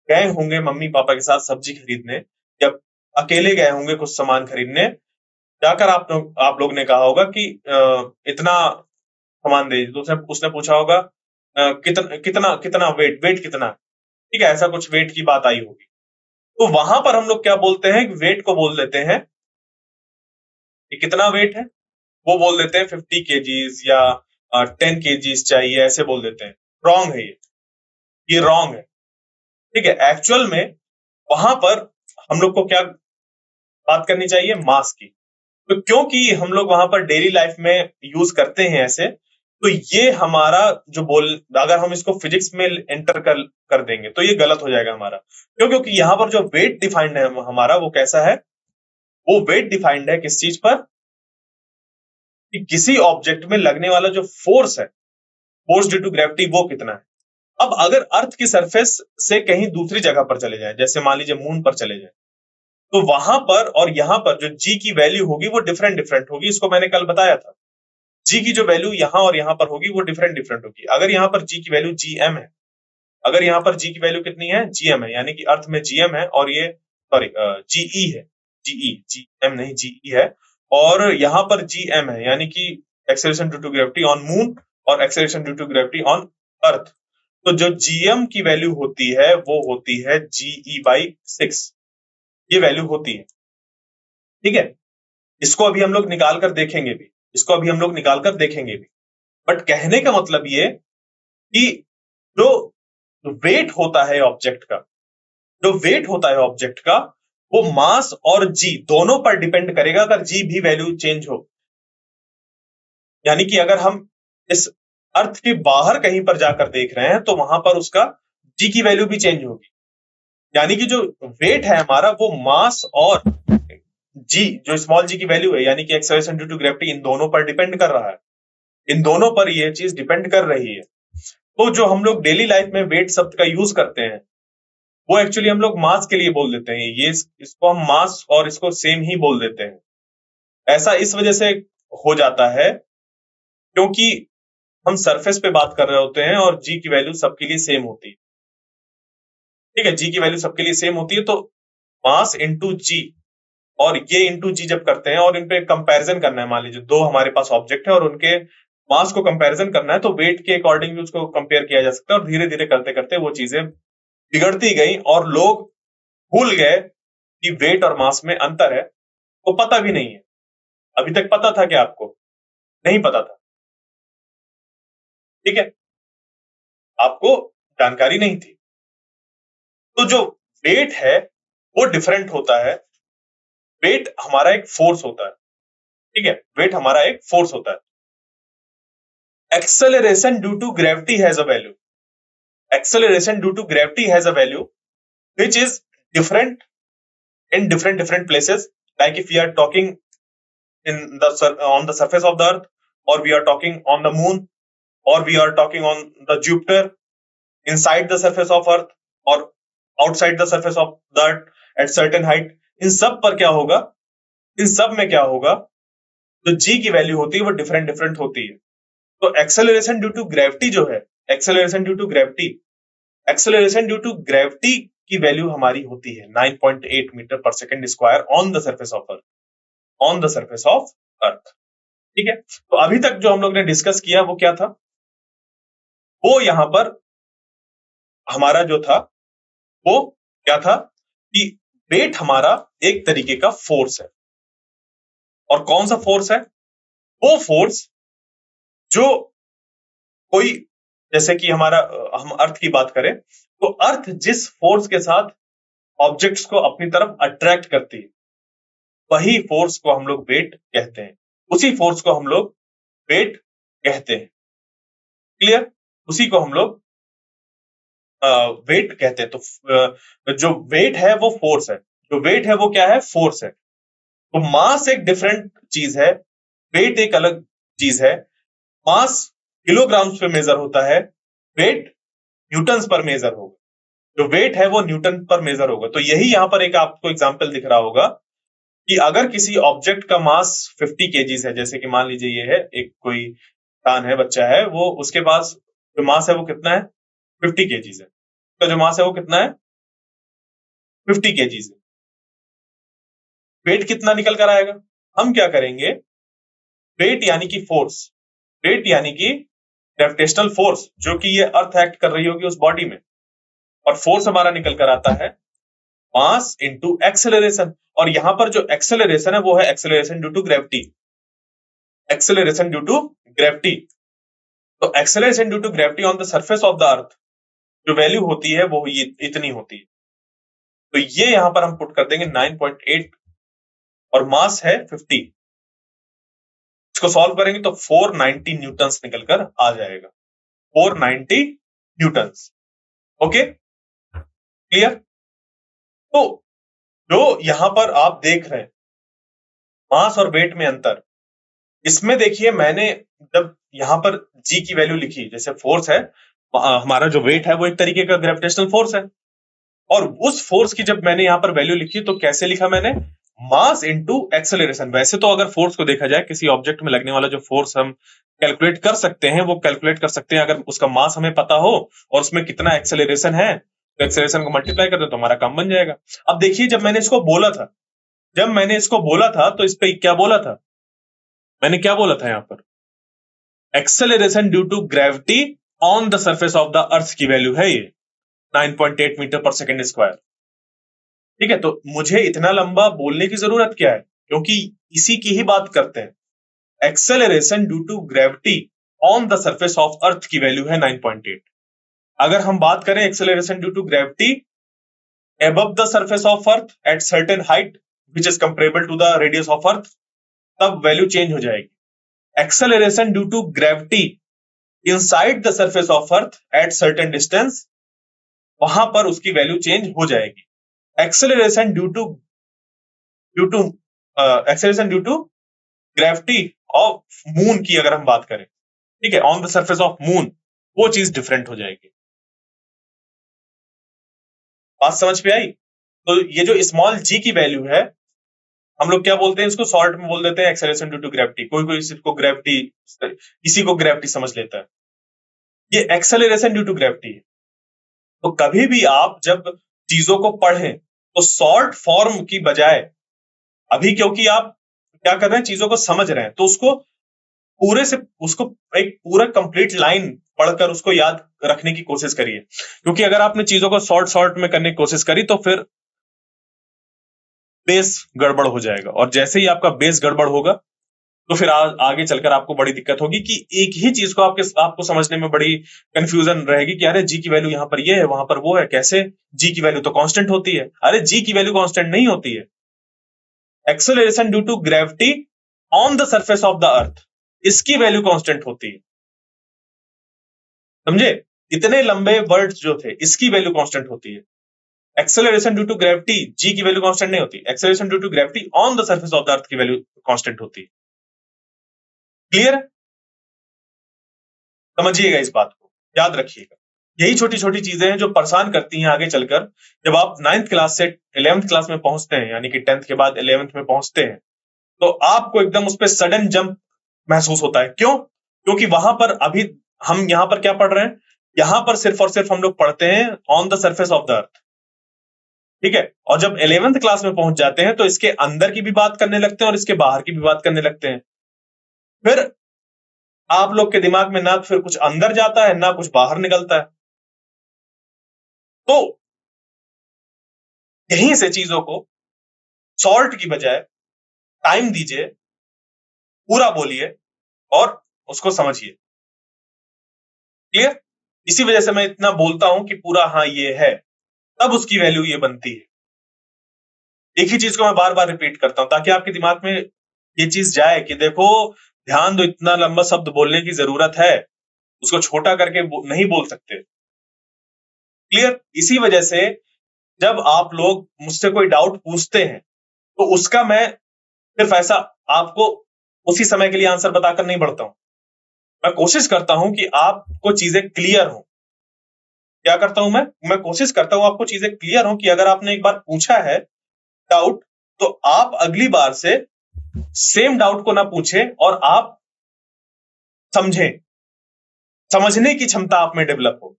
गए होंगे मम्मी पापा के साथ सब्जी खरीदने, जब अकेले गए होंगे कुछ सामान खरीदने, जाकर आप लोग ने कहा होगा कि इतना सामान दे, तो उसने पूछा होगा कितना कितना कितना वेट कितना है? ठीक है, ऐसा कुछ वेट की बात आई होगी। तो वहां पर हम लोग क्या बोलते हैं, वेट को बोल देते हैं कि कितना वेट है, वो बोल देते हैं 50 kgs या 10 kgs चाहिए, ऐसे बोल देते हैं। रॉन्ग है ये रॉन्ग है। ठीक है, एक्चुअल में वहां पर हम लोग को क्या बात करनी चाहिए, मास की। तो क्योंकि हम लोग वहां पर डेली लाइफ में यूज करते हैं ऐसे, तो ये हमारा जो बोल, अगर हम इसको फिजिक्स में एंटर कर देंगे तो ये गलत हो जाएगा हमारा। क्योंकि यहाँ पर जो वेट डिफाइंड है हमारा, वो कैसा है, वो वेट डिफाइंड है किस चीज पर, कि किसी ऑब्जेक्ट में लगने वाला जो फोर्स है, फोर्स ड्यू टू ग्रेविटी वो कितना है। अब अगर अर्थ की सरफेस से कहीं दूसरी जगह पर चले जाए, जैसे मान लीजिए मून पर चले जाए, तो वहां पर और यहां पर जो जी की वैल्यू होगी वो डिफरेंट डिफरेंट होगी। इसको मैंने कल बताया था। जी की जो वैल्यू यहां और यहां पर होगी वो डिफरेंट डिफरेंट होगी। अगर यहां पर जी की वैल्यू जीएम है, अगर यहां पर जी की वैल्यू कितनी है, जीएम है, यानी कि अर्थ में जीएम है और ये सॉरी जीई है, जीएम नहीं जीई है, और यहां पर जीएम है, यानी कि acceleration due to gravity on moon और acceleration due to gravity on earth. तो जो जीएम की वैल्यू होती है वो होती है GE/6, ये वैल्यू होती है। ठीक है, इसको अभी हम लोग निकाल कर देखेंगे भी, इसको अभी हम लोग निकाल कर देखेंगे भी। बट कहने का मतलब ये कि जो वेट होता है ऑब्जेक्ट का, जो वेट होता है ऑब्जेक्ट का, वो मास और जी दोनों पर डिपेंड करेगा अगर जी भी वैल्यू चेंज हो। यानी कि अगर हम इस अर्थ के बाहर कहीं पर जाकर देख रहे हैं तो वहां पर उसका जी की वैल्यू भी चेंज होगी। यानी कि जो वेट है हमारा वो मास और जी, जो स्मॉल जी की वैल्यू है, यानी कि एक्सेलरेशन ड्यू टू ग्रेविटी, इन दोनों पर डिपेंड कर रहा है। इन दोनों पर ये चीज डिपेंड कर रही है। तो जो हम लोग डेली लाइफ में वेट शब्द का यूज करते हैं वो एक्चुअली हम लोग मास के लिए बोल देते हैं। ये इसको हम मास और इसको सेम ही बोल देते हैं। ऐसा इस वजह से हो जाता है क्योंकि हम सरफेस पे बात कर रहे होते हैं और जी की वैल्यू सबके लिए सेम होती है। ठीक है, जी की वैल्यू सबके लिए सेम होती है, तो मास इंटू जी, और ये इंटू जी जब करते हैं और इन पे कंपैरिजन करना है, मान लीजिए दो हमारे पास ऑब्जेक्ट है और उनके मास को कंपैरिजन करना है, तो वेट के अकॉर्डिंग भी उसको कंपेयर किया जा सकता है। और धीरे धीरे करते करते वो चीजें बिगड़ती गई और लोग भूल गए कि वेट और मास में अंतर है। वो पता भी नहीं है। अभी तक पता था क्या आपको? नहीं पता था। ठीक है, आपको जानकारी नहीं थी। तो जो वेट है वो डिफरेंट होता है। वेट हमारा एक फोर्स होता है। ठीक है, वेट हमारा एक फोर्स होता है। Acceleration due to gravity has a value. Acceleration due to gravity has a value which is different in different places. Like if we are talking in the on the surface of the earth, or we are talking on the moon, or we are talking on the Jupiter, inside the surface of earth or outside the surface of the earth at certain height, इन सब पर क्या होगा, इन सब में क्या होगा, जो जी की वैल्यू होती है वो डिफरेंट डिफरेंट होती है। तो एक्सेलरेशन ड्यू टू ग्रेविटी जो है, acceleration due to gravity, acceleration due to gravity की वैल्यू हमारी होती है 9.8 मीटर पर second square on the surface of earth, on the surface of earth. ठीक है, तो अभी तक जो हम लोग ने डिस्कस किया वो क्या था, वो यहां पर हमारा जो था वो क्या था कि वेट हमारा एक तरीके का फोर्स है। और कौन सा फोर्स है? वो फोर्स जो कोई, जैसे कि हमारा हम अर्थ की बात करें तो अर्थ जिस फोर्स के साथ ऑब्जेक्ट्स को अपनी तरफ अट्रैक्ट करती है, वही फोर्स को हम लोग वेट कहते हैं। उसी फोर्स को हम लोग वेट कहते हैं। क्लियर? उसी को हम लोग वेट कहते हैं। तो जो वेट है वो फोर्स है, जो वेट है वो क्या है, फोर्स है। तो मास एक डिफरेंट चीज है, वेट एक अलग चीज है। मास किलोग्राम्स पे मेजर होता है, वेट न्यूटन्स पर मेजर होगा। जो वेट है वो न्यूटन पर मेजर होगा। तो यही यहां पर एक आपको एग्जांपल दिख रहा होगा कि अगर किसी ऑब्जेक्ट का मास 50 केजीज है, जैसे कि मान लीजिए ये है एक कोई इंसान है, बच्चा है, वो उसके पास जो मास है वो कितना है, 50 केजीज है। तो जो मास है वो कितना है, 50 केजीज है। वेट कितना निकल कर आएगा? हम क्या करेंगे, वेट यानी कि फोर्स, वेट यानी कि ग्रेविटेशनल फोर्स जो कि ये अर्थ एक्ट कर रही होगी उस बॉडी में, और फोर्स हमारा निकल कर आता है मास इंटू एक्सेलरेशन। और यहां पर जो एक्सेलरेशन है वो है acceleration due to gravity, acceleration due to gravity. तो acceleration due to gravity on the surface of the earth जो वैल्यू होती है वो ये इतनी होती है। तो ये यहां पर हम पुट कर देंगे 9.8 और मास है 50। इसको सॉल्व करेंगे तो 490 न्यूटन्स निकलकर आ जाएगा, 490 न्यूटन्स। Okay, clear? तो जो यहां पर आप देख रहे हैं मास और वेट में अंतर, इसमें देखिए मैंने जब यहाँ पर जी की वैल्यू लिखी, जैसे फोर्स है, हमारा जो वेट है वो एक तरीके का ग्रेविटेशनल फोर्स है, और उस फोर्स की जब मैंने यहाँ पर वैल्यू लिखी तो कैसे लिखा मैंने, मास इनटू एक्सेलरेशन। वैसे तो अगर फोर्स को देखा जाए, किसी ऑब्जेक्ट में लगने वाला जो फोर्स हम कैलकुलेट कर सकते हैं, वो कैलकुलेट कर सकते हैं अगर उसका मास हमें पता हो और उसमें कितना एक्सेलरेशन है, तो एक्सेलरेशन को मल्टीप्लाई कर दो तो हमारा काम बन जाएगा। अब देखिए, जब मैंने इसको बोला था तो इस पे क्या बोला था, मैंने क्या बोला था यहाँ पर, acceleration due to gravity on the surface of the earth की वैल्यू है ये 9.8 मीटर पर सेकेंड स्क्वायर। ठीक है, तो मुझे इतना लंबा बोलने की जरूरत क्या है, क्योंकि इसी की ही बात करते हैं। Acceleration due to gravity on the surface of earth की वैल्यू है 9.8। अगर हम बात करें acceleration due to gravity above the surface of earth at certain height which is comparable to the radius of earth, तब वैल्यू चेंज हो जाएगी। Acceleration due to gravity inside the surface of earth at certain distance, वहां पर उसकी value change हो जाएगी। Acceleration due to gravity of moon की अगर हम बात करें, ठीक है, on the surface of moon, वो चीज डिफरेंट हो जाएगी। बात समझ पे आई? तो ये जो स्मॉल जी की वैल्यू है, हम लोग क्या बोलते हैं इसको, शॉर्ट में बोल देते हैं एक्सेलरेशन ड्यू टू ग्रेविटी। कोई कोई इसको ग्रेविटी, इसी को ग्रेविटी समझ लेता है। ये एक्सेलरेशन ड्यू टू ग्रेविटी है। तो कभी भी आप जब चीजों को पढ़ें तो शॉर्ट फॉर्म की बजाय, अभी क्योंकि आप क्या कर रहे हैं, चीजों को समझ रहे हैं, तो उसको एक पूरा कंप्लीट लाइन पढ़कर उसको याद रखने की कोशिश करिए। क्योंकि अगर आपने चीजों को शॉर्ट में करने की कोशिश करी तो फिर बेस गड़बड़ हो जाएगा, और जैसे ही आपका बेस गड़बड़ होगा तो फिर आगे चलकर आपको बड़ी दिक्कत होगी कि एक ही चीज को आपको समझने में बड़ी कंफ्यूजन रहेगी कि अरे जी की वैल्यू यहाँ पर ये है, वहां पर वो है, कैसे, जी की वैल्यू तो कांस्टेंट होती है। अरे जी की वैल्यू कांस्टेंट नहीं होती है। Acceleration due to gravity on the surface of the earth, इसकी वैल्यू कांस्टेंट होती है। समझे? इतने लंबे वर्ड्स जो थे, इसकी वैल्यू कांस्टेंट होती है। Acceleration due to gravity, G की वैल्यू कांस्टेंट नहीं होती। Acceleration due to gravity on the surface of the earth की वैल्यू कांस्टेंट होती है। क्लियर है? समझिएगा इस बात को, याद रखिएगा। यही छोटी छोटी चीजें हैं जो परेशान करती हैं आगे चलकर। जब आप 9th क्लास से 11th क्लास में पहुंचते हैं, यानी कि 10th के बाद 11th में पहुंचते हैं, तो आपको एकदम उस पर सडन जंप महसूस होता है। क्यों? क्योंकि वहां पर अभी हम यहाँ पर क्या पढ़ रहे हैं, यहाँ पर सिर्फ और सिर्फ हम लोग पढ़ते हैं on the surface of the अर्थ। ठीक है, और जब 11th क्लास में पहुंच जाते हैं तो इसके अंदर की भी बात करने लगते हैं और इसके बाहर की भी बात करने लगते हैं। फिर आप लोग के दिमाग में ना फिर कुछ अंदर जाता है ना कुछ बाहर निकलता है। तो यहीं से चीजों को शॉर्ट की बजाय टाइम दीजिए, पूरा बोलिए और उसको समझिए। क्लियर? इसी वजह से मैं इतना बोलता हूं कि पूरा हाँ ये है, तब उसकी वैल्यू ये बनती है। एक ही चीज को मैं बार बार रिपीट करता हूं ताकि आपके दिमाग में ये चीज जाए कि देखो, ध्यान दो, इतना लंबा शब्द बोलने की जरूरत है, उसको छोटा करके नहीं बोल सकते। क्लियर? इसी वजह से जब आप लोग मुझसे कोई डाउट पूछते हैं तो उसका मैं सिर्फ ऐसा आपको उसी समय के लिए आंसर बताकर नहीं बढ़ता हूं। मैं कोशिश करता हूं कि आपको चीजें क्लियर हो। क्या करता हूं मैं कोशिश करता हूं आपको चीजें क्लियर हो कि अगर आपने एक बार पूछा है डाउट, तो आप अगली बार से सेम डाउट को ना पूछें और आप समझें, समझने की क्षमता आप में डेवलप हो।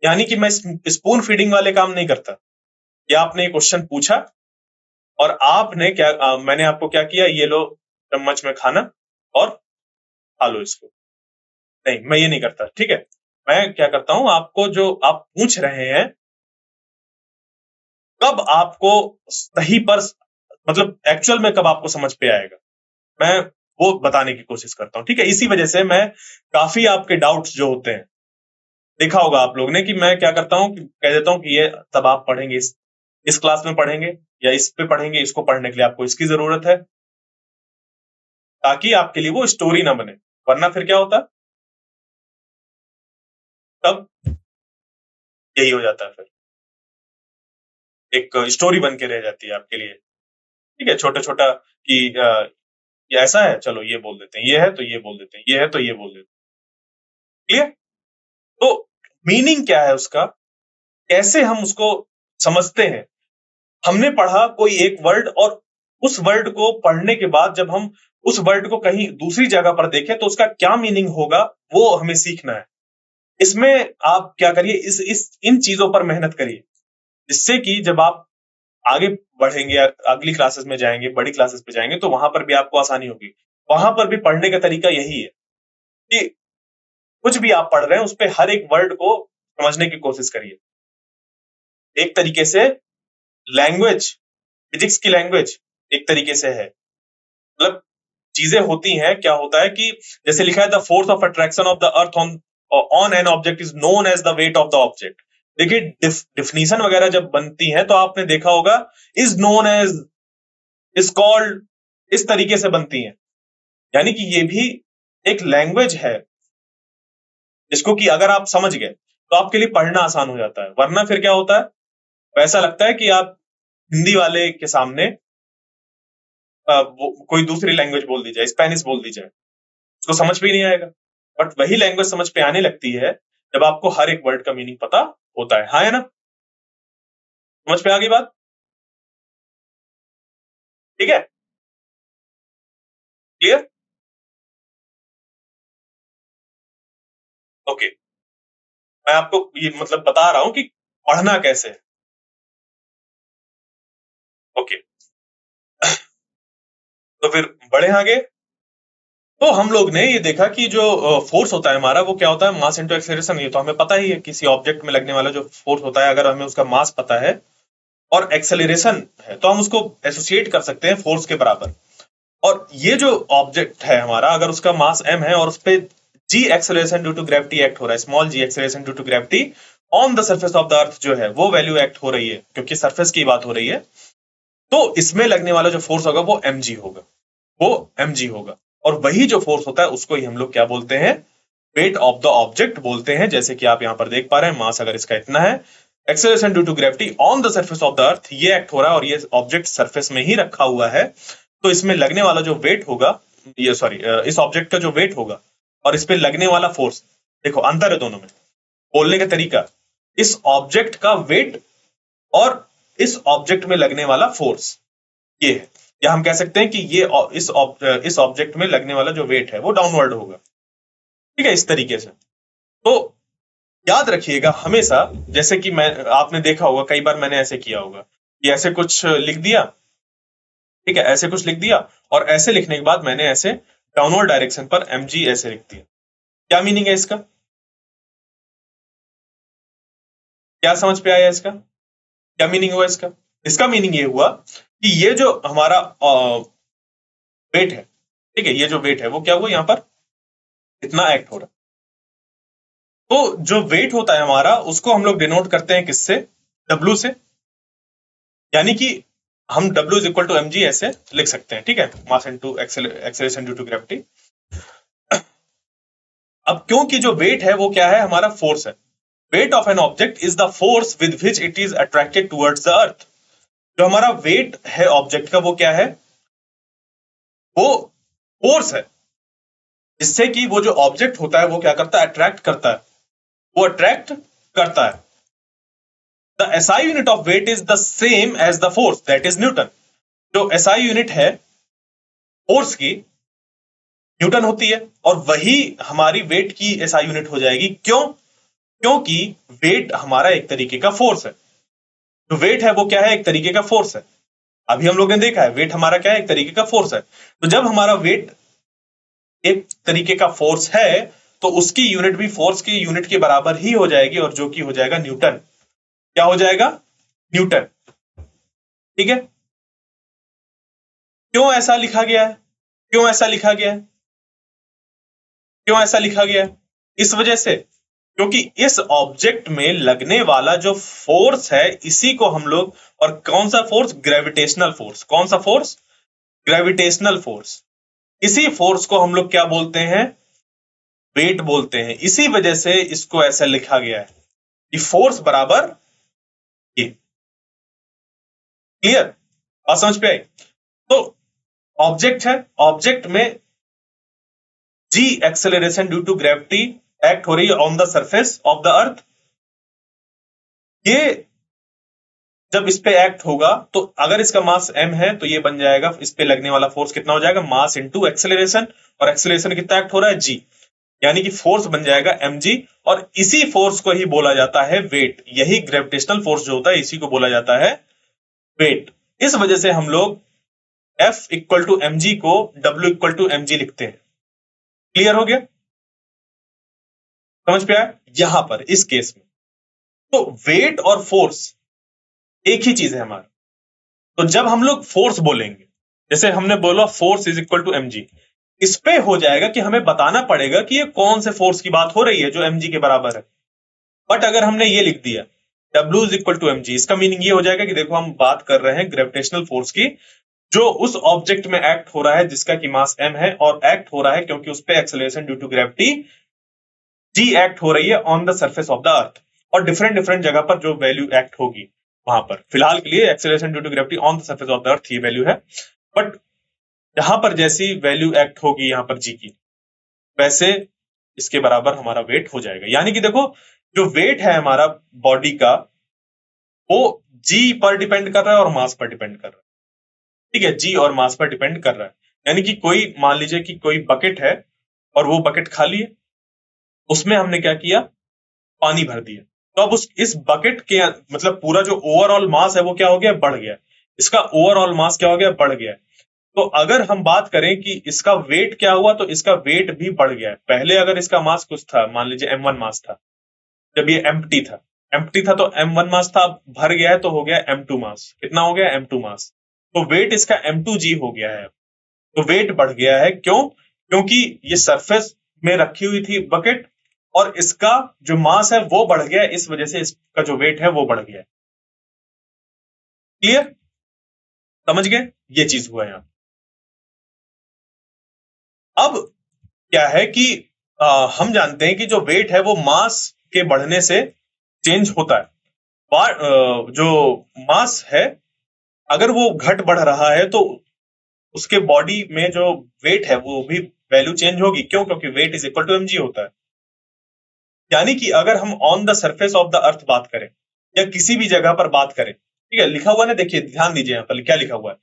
यानी कि मैं स्पून फीडिंग वाले काम नहीं करता कि आपने क्वेश्चन पूछा और आपने मैंने आपको क्या किया, ये लो चम्मच में खाना और खा लो इसको। नहीं, मैं ये नहीं करता। ठीक है, मैं क्या करता हूं, आपको जो आप पूछ रहे हैं कब आपको सही पर, मतलब एक्चुअल में कब आपको समझ पे आएगा, मैं वो बताने की कोशिश करता हूं। ठीक है, इसी वजह से मैं काफी आपके डाउट्स जो होते हैं, देखा होगा आप लोग ने कि मैं क्या करता हूं कि कह देता हूं कि ये तब आप पढ़ेंगे, इस क्लास में पढ़ेंगे या इस पे पढ़ेंगे, इसको पढ़ने के लिए आपको इसकी जरूरत है, ताकि आपके लिए वो स्टोरी ना बने। वरना फिर क्या होता, तब यही हो जाता है, फिर एक स्टोरी बन के रह जाती है आपके लिए। ठीक है, छोटा छोटा कि ये ऐसा है, चलो ये बोल देते हैं, ये है तो ये बोल देते हैं, ये है तो ये बोल देते हैं। क्लियर? तो मीनिंग क्या है उसका, कैसे हम उसको समझते हैं? हमने पढ़ा कोई एक वर्ड, और उस वर्ड को पढ़ने के बाद जब हम उस वर्ड को कहीं दूसरी जगह पर देखें तो उसका क्या मीनिंग होगा, वो हमें सीखना है। इसमें आप क्या करिए, इस इन चीजों पर मेहनत करिए, जिससे कि जब आप आगे बढ़ेंगे, अगली क्लासेस में जाएंगे, बड़ी क्लासेस पे जाएंगे, तो वहां पर भी आपको आसानी होगी। वहां पर भी पढ़ने का तरीका यही है कि कुछ भी आप पढ़ रहे हैं उस पे हर एक वर्ड को समझने की कोशिश करिए। एक तरीके से लैंग्वेज, फिजिक्स की लैंग्वेज एक तरीके से है, मतलब चीजें होती हैं, क्या होता है कि जैसे लिखा है the force of attraction of the earth on on an object is known as the weight of the object. देखिए डिफिनीशन वगैरह जब बनती है तो आपने देखा होगा is known as, is called, इस तरीके से बनती हैं। यानी कि ये भी एक लैंग्वेज है, जिसको कि अगर आप समझ गए तो आपके लिए पढ़ना आसान हो जाता है। वरना फिर क्या होता है, वैसा लगता है कि आप हिंदी वाले के सामने कोई दूसरी लैंग्वेज बोल दी जाए, स्पेनिश बोल दी जाए, उसको समझ में ही नहीं आएगा। बट वही लैंग्वेज समझ पे आने लगती है जब आपको हर एक वर्ड का मीनिंग पता होता है। हाँ है ना? समझ पे आ गई बात? ठीक है, क्लियर? ओके, मैं आपको ये मतलब बता रहा हूं कि पढ़ना कैसे है। ओके, तो फिर बढ़े आगे। तो हम लोग ने ये देखा कि जो फोर्स होता है हमारा, वो क्या होता है, मास इंटू एक्सेलरेशन। ये तो हमें पता ही है, किसी ऑब्जेक्ट में लगने वाला जो फोर्स होता है, अगर हमें उसका मास पता है और एक्सेलरेशन है तो हम उसको एसोसिएट कर सकते हैं फोर्स के बराबर। और ये जो ऑब्जेक्ट है हमारा, अगर उसका मास m है और उस पे g acceleration due to gravity act हो रहा है, small g acceleration due to gravity on the surface of the earth जो है वो वैल्यू एक्ट हो रही है, क्योंकि सरफेस की बात हो रही है, तो इसमें लगने वाला जो फोर्स होगा वो mg होगा, वो mg होगा। और वही जो फोर्स होता है उसको ही हम लोग क्या बोलते हैं, वेट ऑफ द ऑब्जेक्ट बोलते हैं। जैसे कि आप यहां पर देख पा रहे हैं, मास अगर इसका इतना है, acceleration due to gravity on the surface of the earth ये एक्ट हो रहा है, और ये ऑब्जेक्ट सरफेस में ही रखा हुआ है, तो इसमें लगने वाला जो वेट होगा, ये सॉरी इस ऑब्जेक्ट का जो वेट होगा और इस पे लगने वाला फोर्स, देखो अंतर है दोनों में, बोलने का तरीका, इस ऑब्जेक्ट का वेट और इस ऑब्जेक्ट में लगने वाला फोर्स ये है। या हम कह सकते हैं कि ये इस ऑब्जेक्ट में लगने वाला जो वेट है वो डाउनवर्ड होगा। ठीक है, इस तरीके से। तो याद रखिएगा हमेशा, जैसे कि मैं, आपने देखा होगा कई बार मैंने ऐसे किया होगा कि ऐसे कुछ लिख दिया, ठीक है, ऐसे कुछ लिख दिया, और ऐसे लिखने के बाद मैंने ऐसे डाउनवर्ड डायरेक्शन पर mg ऐसे लिख दिया। क्या मीनिंग है इसका? क्या समझ पे आया इसका? क्या मीनिंग हुआ इसका? इसका मीनिंग ये हुआ कि ये जो हमारा वेट है, ठीक है, ये जो वेट है वो क्या हुआ, यहां पर इतना एक्ट हो रहा है। तो जो वेट होता है हमारा, उसको हम लोग डिनोट करते हैं किससे, W से। यानी कि हम W is equal to mg ऐसे लिख सकते हैं, ठीक है, mass into acceleration due to gravity. अब क्योंकि जो वेट है वो क्या है, हमारा फोर्स है। Weight of an object is the force with which it is attracted towards the earth. जो हमारा वेट है ऑब्जेक्ट का, वो क्या है, वो फोर्स है, जिससे कि वो जो ऑब्जेक्ट होता है वो क्या करता है, अट्रैक्ट करता है, वो अट्रैक्ट करता है। The SI unit of weight is the same as the force, that is newton. जो SI यूनिट है फोर्स की, न्यूटन होती है, और वही हमारी वेट की SI यूनिट हो जाएगी। क्यों? क्योंकि वेट हमारा एक तरीके का फोर्स है। जो वेट है वो क्या है, एक तरीके का फोर्स है। अभी हम लोग ने देखा है वेट हमारा क्या है, एक तरीके का फोर्स है। तो जब हमारा वेट एक तरीके का फोर्स है तो उसकी यूनिट भी फोर्स की यूनिट के बराबर ही हो जाएगी, और जो कि हो जाएगा न्यूटन। क्या हो जाएगा, न्यूटन। ठीक है, क्यों ऐसा लिखा गया है, क्यों ऐसा लिखा गया है, क्यों ऐसा लिखा गया है? इस वजह से, क्योंकि इस ऑब्जेक्ट में लगने वाला जो फोर्स है इसी को हम लोग, और कौन सा फोर्स, ग्रेविटेशनल फोर्स। कौन सा फोर्स, ग्रेविटेशनल फोर्स। इसी फोर्स को हम लोग क्या बोलते हैं, वेट बोलते हैं। इसी वजह से इसको ऐसा लिखा गया है कि फोर्स बराबर ये। क्लियर, बात समझ पे आई? तो ऑब्जेक्ट है, ऑब्जेक्ट में G acceleration due to gravity act हो रही है on the surface of the earth. ये जब इस पे एक्ट होगा तो अगर इसका मास m है तो ये बन जाएगा, इस पे लगने वाला फोर्स कितना हो जाएगा, मास इनटू एक्सेलरेशन, और एक्सेलरेशन कितना एक्ट हो रहा है, g, यानी कि फोर्स बन जाएगा mg। और इसी फोर्स को ही बोला जाता है वेट, यही ग्रेविटेशनल फोर्स जो होता है इसी को बोला जाता है वेट। इस वजह से हम लोग F equal to M G को W equal to M G लिखते हैं। क्लियर हो गया, समझ पे आया यहां पर इस केस में। तो वेट और फोर्स एक ही चीज है हमारा। तो जब हम लोग फोर्स बोलेंगे, जैसे हमने बोला force is equal to M G, इस पे हो जाएगा कि हमें बताना पड़ेगा कि ये कौन से फोर्स की बात हो रही है जो एम जी के बराबर है। बट अगर हमने ये लिख दिया W is equal to M G, इसका मीनिंग ये हो जाएगा कि देखो हम बात कर रहे हैं ग्रेविटेशनल फोर्स की, जो उस ऑब्जेक्ट में एक्ट हो रहा है जिसका कि मास m है, और एक्ट हो रहा है क्योंकि उस पे acceleration due to gravity g act हो रही है on the surface of the earth. और डिफरेंट डिफरेंट जगह पर जो वैल्यू एक्ट होगी वहां पर, फिलहाल के लिए acceleration due to gravity on the surface of the earth ये वैल्यू है। बट यहां पर जैसी वैल्यू एक्ट होगी यहां पर g की, वैसे इसके बराबर हमारा वेट हो जाएगा। यानी कि देखो जो वेट है हमारा बॉडी का वो g पर डिपेंड कर रहा है और मास पर डिपेंड कर रहा है। ठीक है, जी और मास पर डिपेंड कर रहा है। यानी कि कोई मान लीजिए कि कोई बकेट है और वो बकेट खाली है, उसमें हमने क्या किया, पानी भर दिया, तो अब इस बकेट के मतलब पूरा जो ओवरऑल मास है वो क्या हो गया, बढ़ गया। इसका ओवरऑल मास क्या हो गया, बढ़ गया। तो अगर हम बात करें कि इसका वेट क्या हुआ, तो इसका वेट भी बढ़ गया। पहले अगर इसका मास कुछ था, मान लीजिए m1 मास था, जब ये एम्प्टी था तो m1 मास था, अब भर गया है तो हो गया m2 मास। कितना हो गया, m2 मास। तो वेट इसका m2g हो गया है। तो वेट बढ़ गया है, क्यों, क्योंकि ये सरफेस में रखी हुई थी बकेट और इसका जो मास है वो बढ़ गया, इस वजह से इसका जो वेट है वो बढ़ गया। क्लियर, समझ गए, ये चीज हुआ यहां। अब क्या है कि हम जानते हैं कि जो वेट है वो मास के बढ़ने से चेंज होता है। जो मास है अगर वो घट बढ़ रहा है तो उसके बॉडी में जो वेट है वो भी वैल्यू चेंज होगी। क्यों, क्योंकि weight is equal to M G होता है। यानी कि अगर हम on the surface of the earth बात करें या किसी भी जगह पर बात करें, ठीक है, लिखा हुआ ना, देखिए ध्यान दीजिए यहाँ पर क्या लिखा हुआ है,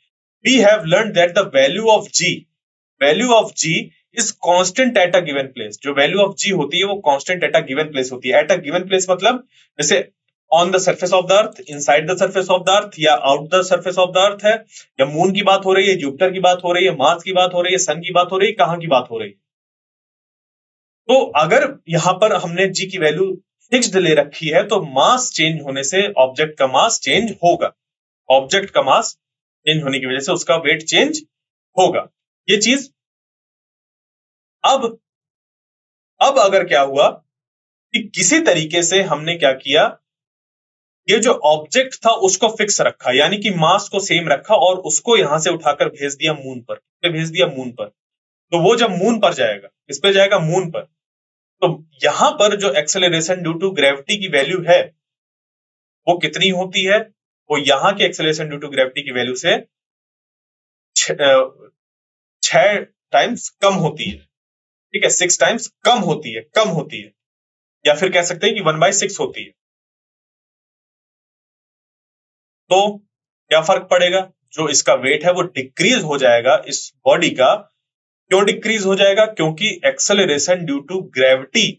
we have learn that the value of G is constant at a given place. जो वैल्यू ऑफ जी होती है वो constant at a given place होती है। एट अ गिवन प्लेस मतलब जैसे on the surface of the earth, inside the surface of the earth, या out the surface of the earth है, या मून की बात हो रही है, जुपिटर की बात हो रही है, मार्स की बात हो रही है, सन की बात हो रही है, कहां की बात हो रही है। तो अगर यहां पर हमने जी की वैल्यू फिक्स्ड ले रखी है तो मास चेंज होने से ऑब्जेक्ट का मास चेंज होगा। ऑब्जेक्ट का मास चेंज होने की वजह से उसका वेट चेंज होगा, ये चीज। अब अगर क्या हुआ कि किसी तरीके से हमने क्या किया, ये जो ऑब्जेक्ट था उसको फिक्स रखा, यानी कि मास को सेम रखा और उसको यहां से उठाकर भेज दिया मून पर, भेज दिया मून पर। तो वो जब मून पर जाएगा, इस पे जाएगा मून पर, तो यहां पर जो एक्सेलरेशन ड्यू टू ग्रेविटी की वैल्यू है वो कितनी होती है, वो यहां के एक्सेलरेशन ड्यू टू ग्रेविटी की वैल्यू से 6 टाइम्स कम होती है। ठीक है, 6 टाइम्स कम होती है, या फिर कह सकते हैं कि 1/6 होती है। तो क्या फर्क पड़ेगा, जो इसका वेट है वो डिक्रीज हो जाएगा इस बॉडी का। क्यों डिक्रीज हो जाएगा, क्योंकि एक्सेलरेशन ड्यू टू ग्रेविटी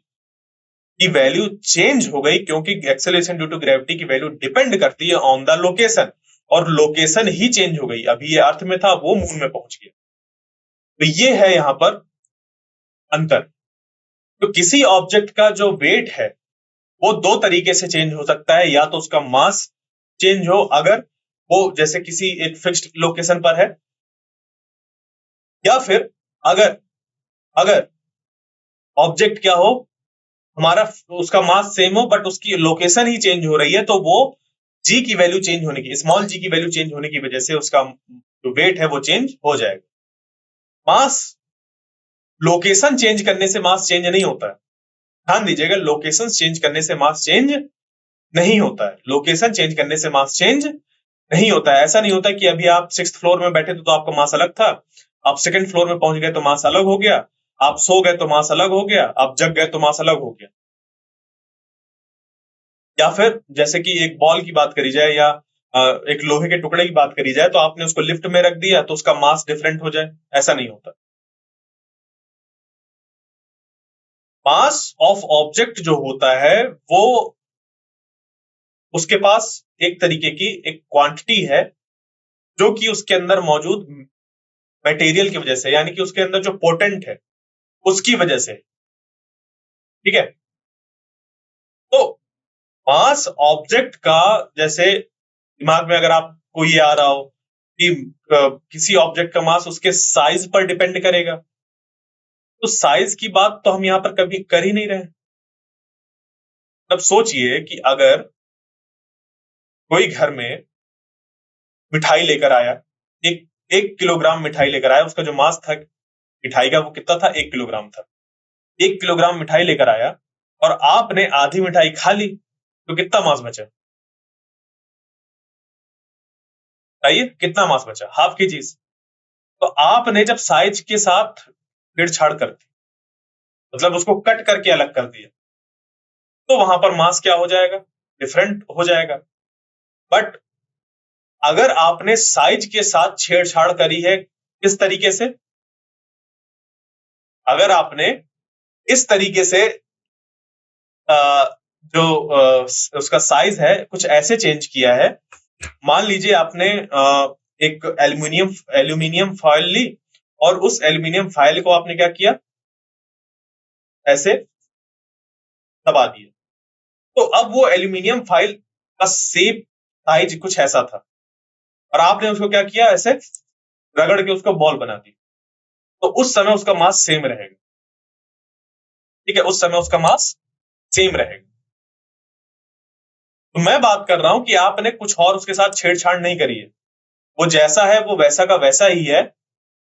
की वैल्यू चेंज हो गई, क्योंकि एक्सेलरेशन ड्यू टू ग्रेविटी की वैल्यू डिपेंड करती है ऑन द लोकेशन, और लोकेशन ही चेंज हो गई। अभी ये अर्थ में था, वो मून में पहुंच गया। तो ये है यहां पर अंतर। तो किसी ऑब्जेक्ट का जो वेट है वो दो तरीके से चेंज हो सकता है, या तो उसका मास चेंज हो अगर वो जैसे किसी एक फिक्स्ड लोकेशन पर है, या फिर अगर ऑब्जेक्ट क्या हो हमारा, उसका मास सेम हो बट उसकी लोकेशन ही चेंज हो रही है, तो वो जी की वैल्यू चेंज होने की, स्मॉल जी की वैल्यू चेंज होने की वजह से उसका जो वेट है वो चेंज हो जाएगा। मास लोकेशन चेंज करने से मास चेंज नहीं होता है, ध्यान दीजिएगा, लोकेशन चेंज करने से मास चेंज नहीं होता है, लोकेशन चेंज करने से मास चेंज नहीं होता है। ऐसा नहीं होता कि अभी आप 6th फ्लोर में बैठे थे तो आपका मास अलग था, आप 2nd फ्लोर में पहुंच गए तो मास अलग हो गया, आप सो गए तो मास अलग हो गया, आप जग गए तो मास अलग हो गया। या फिर जैसे कि एक बॉल की बात करी जाए या एक लोहे के टुकड़े की बात करी जाए, तो आपने उसको लिफ्ट में रख दिया तो उसका मास डिफरेंट हो जाए, ऐसा नहीं होता। मास ऑफ ऑब्जेक्ट जो होता है वो उसके पास एक तरीके की एक क्वांटिटी है जो कि उसके अंदर मौजूद मटेरियल की वजह से, यानी कि उसके अंदर जो पोटेंट है उसकी वजह से, ठीक है। तो मास ऑब्जेक्ट का, जैसे दिमाग में अगर आपको ये आ रहा हो कि किसी ऑब्जेक्ट का मास उसके साइज पर डिपेंड करेगा, तो साइज की बात तो हम यहां पर कभी कर ही नहीं रहे। तब सोचिए कि अगर कोई घर में मिठाई लेकर आया, एक 1 किलोग्राम मिठाई लेकर आया, उसका जो मास था मिठाई का वो कितना था, 1 किलोग्राम था। 1 किलोग्राम मिठाई लेकर आया और आपने आधी मिठाई खा ली, तो कितना मास बचा? बताइए कितना मास बचा, हाफ की चीज। तो आपने जब साइज के साथ छेड़छाड़ कर दी, मतलब उसको कट करके अलग कर दिया, तो वहां पर मास क्या हो जाएगा, डिफरेंट हो जाएगा। बट अगर आपने साइज के साथ छेड़छाड़ करी है, किस तरीके से, अगर आपने इस तरीके से जो उसका साइज है कुछ ऐसे चेंज किया है, मान लीजिए आपने एक एल्यूमिनियम एल्यूमिनियम फॉयल ली और उस एल्यूमिनियम फॉयल को आपने क्या किया, ऐसे दबा दिया, तो अब वो एल्यूमिनियम फॉयल का शेप साइज कुछ ऐसा था और आपने उसको क्या किया, ऐसे रगड़ के उसको बॉल बना दी, तो उस समय उसका मास सेम रहेगा, ठीक है, उस समय उसका मास सेम रहेगा। तो मैं बात कर रहा हूं कि आपने कुछ और उसके साथ छेड़छाड़ नहीं करी है, वो जैसा है वो वैसा का वैसा ही है।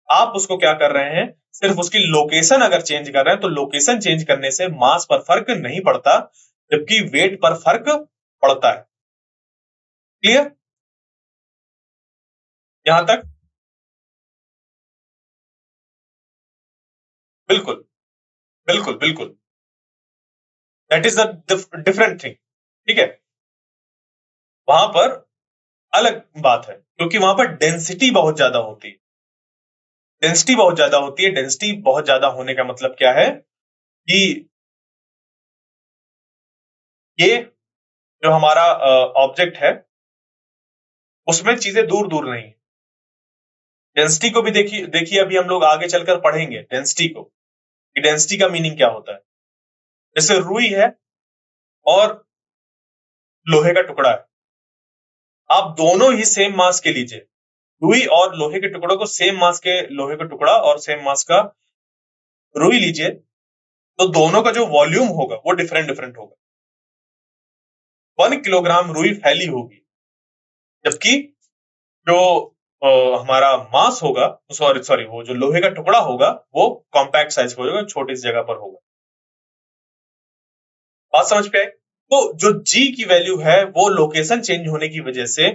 आप उसको क्या कर रहे हैं, सिर्फ उसकी लोकेशन अगर चेंज कर रहे हैं, तो लोकेशन चेंज करने से मास पर फर्क नहीं पड़ता, जबकि वेट पर फर्क पड़ता है। क्लियर यहां तक? बिल्कुल बिल्कुल बिल्कुल, that is the different thing, ठीक है। वहां पर अलग बात है क्योंकि वहां पर डेंसिटी बहुत ज्यादा होती है। डेंसिटी बहुत ज्यादा होती है, डेंसिटी बहुत ज्यादा होने का मतलब क्या है कि ये जो हमारा ऑब्जेक्ट है उसमें चीजें दूर दूर नहीं। डेंसिटी को भी देखिए देखिए, अभी हम लोग आगे चलकर पढ़ेंगे डेंसिटी को, कि डेंसिटी का मीनिंग क्या होता है। जैसे रुई है और लोहे का टुकड़ा है, आप दोनों ही सेम मास के लीजिए, रुई और लोहे के टुकड़ों को सेम मास के लोहे का टुकड़ा और सेम मास का रुई लीजिए, तो दोनों का जो वॉल्यूम होगा वो डिफरेंट डिफरेंट होगा। 1 किलोग्राम रुई फैली होगी, जबकि जो हमारा मास होगा, सॉरी सॉरी, वो जो लोहे का टुकड़ा होगा वो कॉम्पैक्ट साइज का होगा, छोटी सी जगह पर होगा। बात समझ पे आई? तो जो जी की वैल्यू है वो लोकेशन चेंज होने की वजह से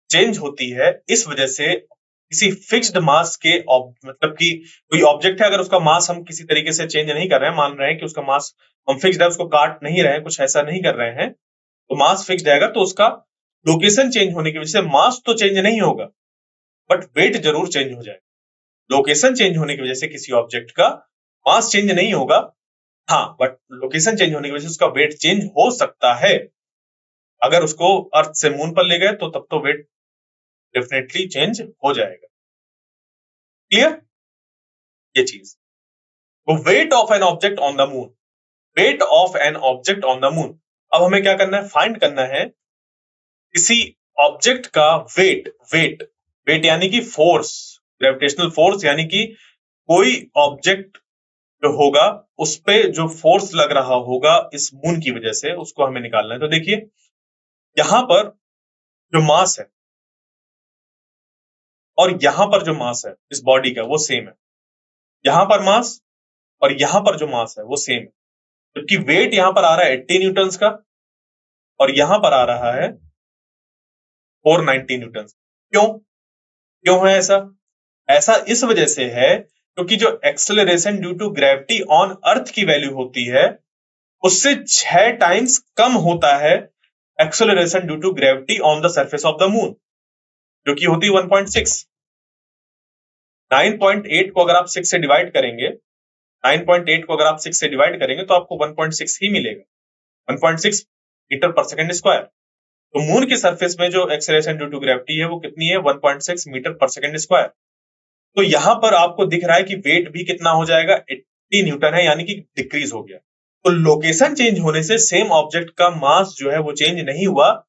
चेंज होती है। इस वजह से किसी फिक्स्ड मास के मतलब कि कोई ऑब्जेक्ट है, अगर उसका मास हम किसी तरीके से चेंज नहीं कर रहे हैं, मान रहे हैं कि उसका मास हम फिक्स्ड है, उसको काट नहीं रहे हैं, कुछ ऐसा नहीं कर रहे हैं, तो मास फिक्स्ड रहेगा, तो उसका लोकेशन चेंज होने की वजह से मास तो चेंज नहीं होगा बट वेट जरूर चेंज हो जाएगा। लोकेशन चेंज होने की वजह से किसी ऑब्जेक्ट का मास चेंज नहीं होगा, हाँ, बट लोकेशन चेंज होने की वजह से उसका वेट चेंज हो सकता है। अगर उसको अर्थ से मून पर ले गए तो तब तो वेट डेफिनेटली चेंज हो जाएगा। क्लियर ये चीज? तो weight of an object on the moon, wait of an object on the moon. अब हमें क्या करना है, फाइंड करना है किसी ऑब्जेक्ट का वेट। वेट वेट यानी कि फोर्स, ग्रेविटेशनल फोर्स, यानी कि कोई ऑब्जेक्ट जो होगा उस पे जो फोर्स लग रहा होगा इस मून की वजह से, उसको हमें निकालना है। तो देखिए यहां पर जो मास है और यहां पर जो मास है इस बॉडी का वो सेम है, यहां पर मास और यहां पर जो मास है वो सेम है, जबकि वेट यहां पर आ रहा है 80 न्यूटन का और यहां पर आ रहा है 490 न्यूटन। क्यों है ऐसा इस वजह से है क्योंकि जो acceleration due to gravity on earth की वैल्यू होती है उससे 6 टाइम्स कम होता है acceleration due to gravity on the surface of the moon, जो कि होती है 1.6। 9.8 को अगर आप 6 से डिवाइड करेंगे 9.8 को अगर आप 6 से डिवाइड करेंगे तो आपको 1.6 ही मिलेगा, 1.6 मीटर पर सेकेंड स्क्वायर। तो मून के सरफेस में जो एक्सेलरेशन ड्यू टू ग्रेविटी है वो कितनी है, 1.6 मीटर पर सेकेंड स्क्वायर। तो यहां पर आपको दिख रहा है कि वेट भी कितना हो जाएगा, 80 न्यूटन है, यानी कि डिक्रीज हो गया। तो लोकेशन चेंज होने से सेम ऑब्जेक्ट का मास जो है वो चेंज नहीं हुआ,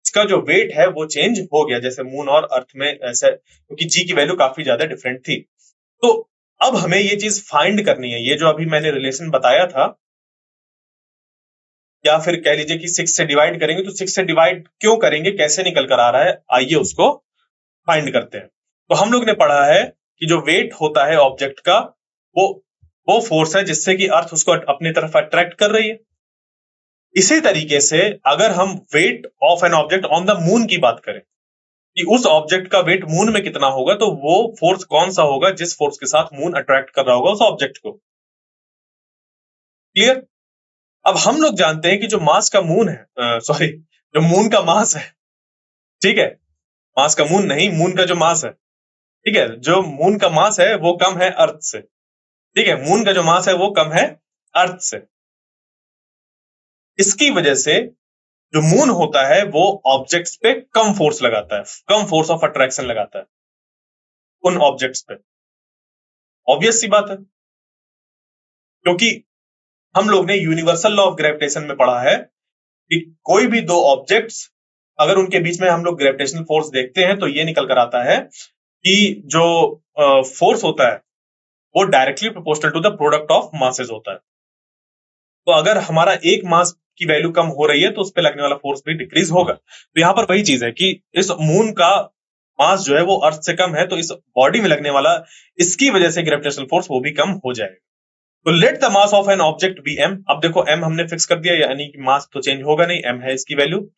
इसका जो वेट है वो चेंज हो गया, जैसे मून और अर्थ में ऐसे, क्योंकि जी की वैल्यू काफी ज्यादा डिफरेंट थी। तो अब हमें ये चीज फाइंड करनी है, ये जो अभी मैंने रिलेशन बताया था, या फिर कह लीजिए कि 6 से डिवाइड करेंगे, तो 6 से डिवाइड क्यों करेंगे, कैसे निकल कर आ रहा है, आइए उसको फाइंड करते हैं। तो हम लोग ने पढ़ा है कि जो वेट होता है ऑब्जेक्ट का वो फोर्स है जिससे कि अर्थ उसको अपनी तरफ अट्रैक्ट कर रही है। इसी तरीके से अगर हम wait of an object on the moon की बात करें कि उस ऑब्जेक्ट का वेट मून में कितना होगा, तो वो फोर्स कौन सा होगा जिस फोर्स के साथ मून अट्रैक्ट कर रहा होगा उस ऑब्जेक्ट को। क्लियर? अब हम लोग जानते हैं कि जो मास का मून है, सॉरी, जो मून का मास है, ठीक है, मास का मून नहीं, मून का जो मास है, ठीक है, जो मून का मास है वो कम है अर्थ से, ठीक है, मून का जो मास है वो कम है अर्थ से। इसकी वजह से जो मून होता है वो ऑब्जेक्ट्स पे कम फोर्स लगाता है, कम फोर्स ऑफ अट्रैक्शन लगाता है उन ऑब्जेक्ट्स पे। ऑब्वियस सी बात है, क्योंकि हम लोग ने यूनिवर्सल लॉ ऑफ ग्रेविटेशन में पढ़ा है कि कोई भी दो ऑब्जेक्ट्स अगर उनके बीच में हम लोग ग्रेविटेशनल फोर्स देखते हैं तो ये निकल कर आता है कि जो फोर्स होता है वो directly proportional to the product of masses होता है। तो अगर हमारा एक मास की वैल्यू कम हो रही है तो उस पर लगने वाला फोर्स भी डिक्रीज होगा। तो यहाँ पर वही चीज है कि इस मून का मास जो है वो अर्थ से कम है, तो इस बॉडी में लगने वाला इसकी वजह से ग्रेविटेशनल फोर्स वो भी कम हो जाएगा। तो let the mass of an object be M. अब देखो एम हमने फिक्स कर दिया, यानी कि मास तो चेंज होगा नहीं, एम है इसकी वैल्यू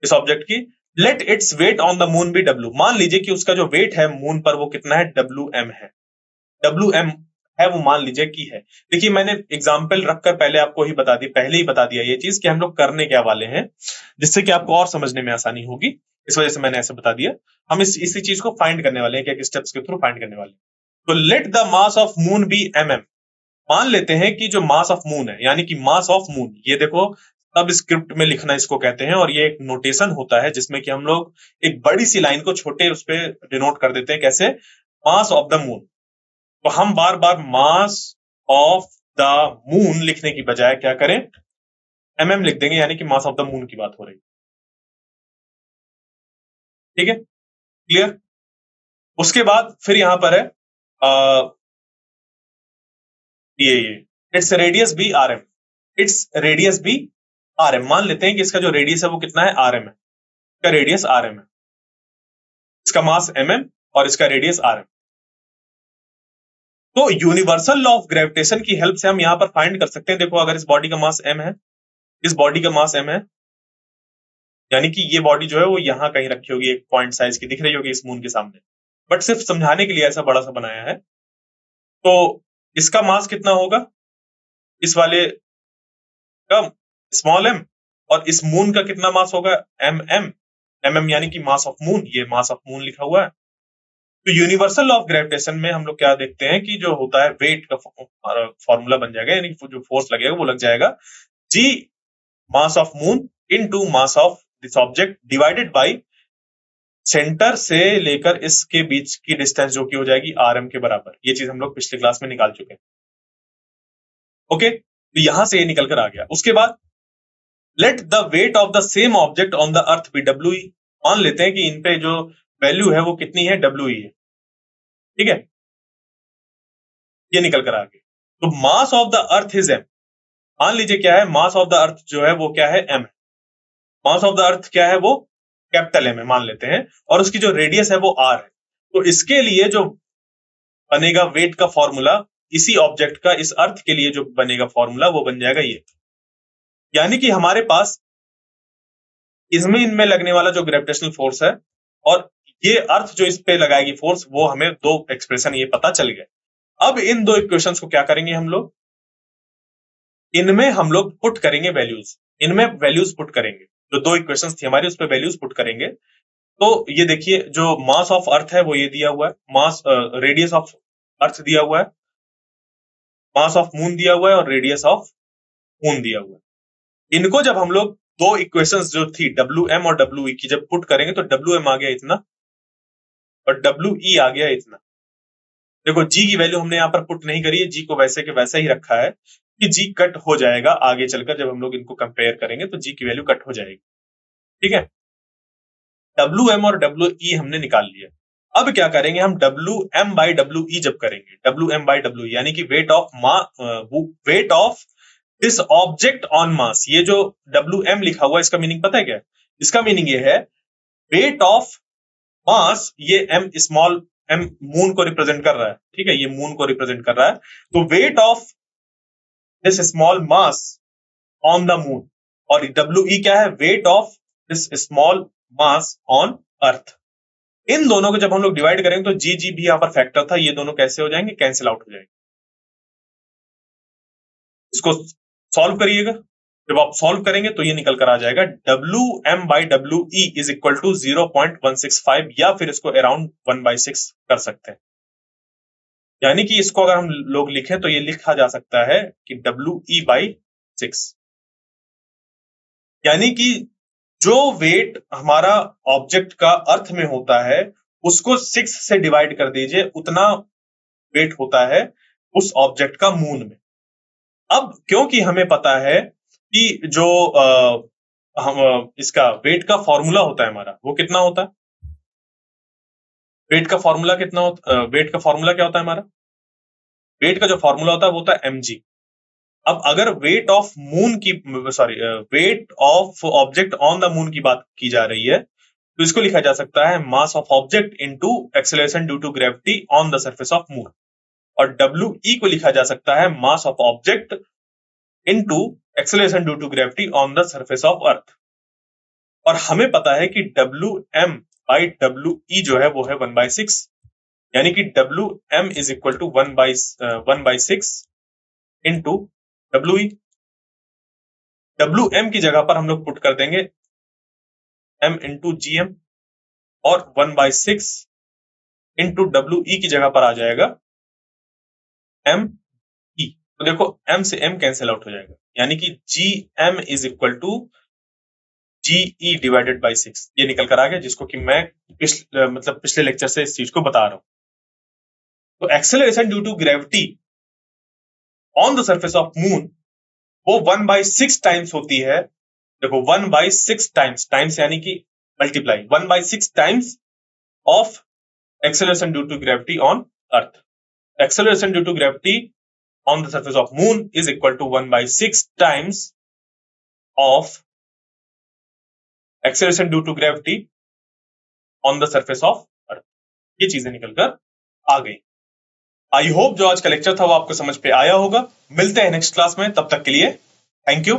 इस ऑब्जेक्ट की। Let its weight on the moon be W. मान लीजिए कि उसका जो वेट है मून पर वो कितना है, डब्ल्यू एम है, डब्ल्यू एम है वो मान लीजिए की है। देखिए मैंने एग्जाम्पल रखकर पहले आपको ही बता दी, पहले ही बता दिया ये चीज कि हम लोग करने क्या वाले हैं, जिससे कि आपको और समझने में आसानी होगी, इस वजह से मैंने ऐसे बता दिया। हम इसी चीज को फाइंड करने वाले हैं, क्या स्टेप्स के थ्रू फाइंड करने वाले हैं। तो let the mass of moon be M M. मान लेते हैं कि जो मास ऑफ मून है, यानी कि मास ऑफ मून, ये देखो सब स्क्रिप्ट में लिखना इसको कहते हैं, और ये एक नोटेशन होता है जिसमें कि हम लोग एक बड़ी सी लाइन को छोटे उस पर डिनोट कर देते हैं, कैसे, मास ऑफ द मून। तो हम बार बार मास ऑफ द मून लिखने की बजाय क्या करें, एमएम लिख देंगे, यानी कि मास ऑफ द मून की बात हो रही है। ठीक है, क्लियर? उसके बाद फिर यहां पर है ये its radius be R M, its radius be R M. मान लेते हैं कि इसका जो रेडियस है वो कितना है, आर एम है, इसका रेडियस आर एम है, इसका मास एम एम और इसका रेडियस आर एम। तो यूनिवर्सल लॉ ऑफ ग्रेविटेशन की हेल्प से हम यहां पर फाइंड कर सकते हैं। देखो अगर इस बॉडी का मास एम है, इस बॉडी का मास एम है, यानी कि ये बॉडी जो है वो यहां कहीं रखी होगी, एक पॉइंट साइज की दिख रही होगी इस मून के सामने, बट सिर्फ समझाने के लिए ऐसा बड़ा सा बनाया है। तो इसका मास कितना होगा, इस वाले का स्मॉल एम, और इस मून का कितना मास होगा, एम एम, एम एम यानी कि मास ऑफ मून, ये मास ऑफ मून लिखा हुआ है। तो यूनिवर्सल लॉ ऑफ ग्रेविटेशन में हम लोग क्या देखते हैं कि जो होता है वेट का फॉर्मूला बन जाएगा, यानी जो फोर्स लगेगा वो लग जाएगा G mass of moon into mass of this object divided by centre से लेकर इसके बीच की डिस्टेंस, जो कि हो जाएगी आर एम के बराबर। ये चीज हम लोग पिछले क्लास में निकाल चुके हैं। ओके, तो यहां से ये निकल कर आ गया। उसके बाद let the weight of the same object on the earth be W E. मान लेते हैं कि इन पे जो वैल्यू है वो कितनी है, डब्ल्यू ई है, ठीक है, ये निकल कर आ गया। तो mass of the earth is M. मान लीजिए क्या है, मास ऑफ द अर्थ जो है वो क्या है, एम है। मास ऑफ द अर्थ क्या है, वो कैपिटल एम है मान लेते हैं, और उसकी जो रेडियस है वो आर है। तो इसके लिए जो बनेगा वेट का फॉर्मूला, इसी ऑब्जेक्ट का इस अर्थ के लिए जो बनेगा फॉर्मूला वो बन जाएगा ये। यानी कि हमारे पास इसमें इनमें लगने वाला जो ग्रेविटेशनल फोर्स है और ये अर्थ जो इस पे लगाएगी फोर्स, वो हमें दो एक्सप्रेशन ये पता चल गए। अब इन दो इक्वेशंस को क्या करेंगे हम लोग, इनमें हम लोग पुट करेंगे वैल्यूज, इनमें वैल्यूज पुट करेंगे, जो दो इक्वेशंस थी हमारी उस पर वैल्यूज पुट करेंगे। तो ये देखिए, जो मास ऑफ अर्थ है वो ये दिया हुआ है, मास रेडियस ऑफ अर्थ दिया हुआ है, मास ऑफ मून दिया हुआ है और रेडियस ऑफ मून दिया हुआ है। इनको जब हम लोग दो इक्वेशंस जो थी WM और WE की जब पुट करेंगे तो WM आ गया इतना और WE आ गया इतना। देखो जी की वैल्यू हमने यहाँ पर पुट नहीं करी है, जी को वैसे के वैसा ही रखा है कि जी कट हो जाएगा आगे चलकर, जब हम लोग इनको कंपेयर करेंगे तो जी की वैल्यू कट हो जाएगी। ठीक है, WM और WE हमने निकाल लिया। अब क्या करेंगे हम, WM बाई WE जब करेंगे, WM बाई WE यानी कि wait of this object on मास, ये जो WM लिखा हुआ है इसका मीनिंग पता है क्या? इसका मीनिंग ये है वेट ऑफ मास, ये m स्मॉल m मून को रिप्रेजेंट कर रहा है। ठीक है, ये मून को रिप्रेजेंट कर रहा है, तो weight of this small mass on the moon, और WE क्या है, weight of this small mass on earth. इन दोनों को जब हम लोग डिवाइड करेंगे तो जी भी यहाँ पर फैक्टर था, ये दोनों कैसे हो जाएंगे, कैंसिल आउट हो जाएंगे। इसको सॉल्व करिएगा, जब आप सॉल्व करेंगे तो ये निकल कर आ जाएगा WM by WE is equal to 0.165, या फिर इसको अराउंड 1/6 कर सकते हैं। यानी कि इसको अगर हम लोग लिखें तो ये लिखा जा सकता है कि WE बाई 6, यानी कि जो वेट हमारा ऑब्जेक्ट का अर्थ में होता है उसको 6 से डिवाइड कर दीजिए, उतना वेट होता है उस ऑब्जेक्ट का मून में। अब क्योंकि हमें पता है कि जो इसका वेट का फॉर्मूला होता है हमारा, वो कितना होता है, वेट का फॉर्मूला कितना होता, वेट का फॉर्मूला क्या होता है हमारा, वेट का जो फॉर्मूला होता है वो होता है mg। अब अगर वेट ऑफ मून की, sorry, weight of object on the moon की बात की जा रही है, तो इसको लिखा जा सकता है mass of object into acceleration due to gravity on the surface of moon, और WE को लिखा जा सकता है mass of object into acceleration due to gravity on the surface of earth. और हमें पता है कि WM बाई WE जो है वो है 1/6, यानी कि WM is equal to 1/6 into WE। WM की जगह पर हम लोग पुट कर देंगे M इंटू GM, और 1/6 इंटू WE की जगह पर आ जाएगा ME। तो देखो M से M कैंसिल आउट हो जाएगा, यानी कि GM is equal to GE divided by 6, ये निकल कर आ गया, जिसको कि मैं पिछले लेक्चर से इस चीज को बता रहा हूं। तो acceleration due to gravity on the surface of moon वो 1/6 टाइम्स होती है। देखो 1/6 टाइम्स, टाइम्स यानी कि multiply, 1/6 times of acceleration due to gravity on earth. Acceleration due to gravity on the surface of moon is equal to 1/6 times of acceleration due to gravity on the surface of earth. ये चीजें निकलकर आ गई। I hope जो आज का lecture था वो आपको समझ पे आया होगा। मिलते हैं नेक्स्ट क्लास में, तब तक के लिए थैंक यू।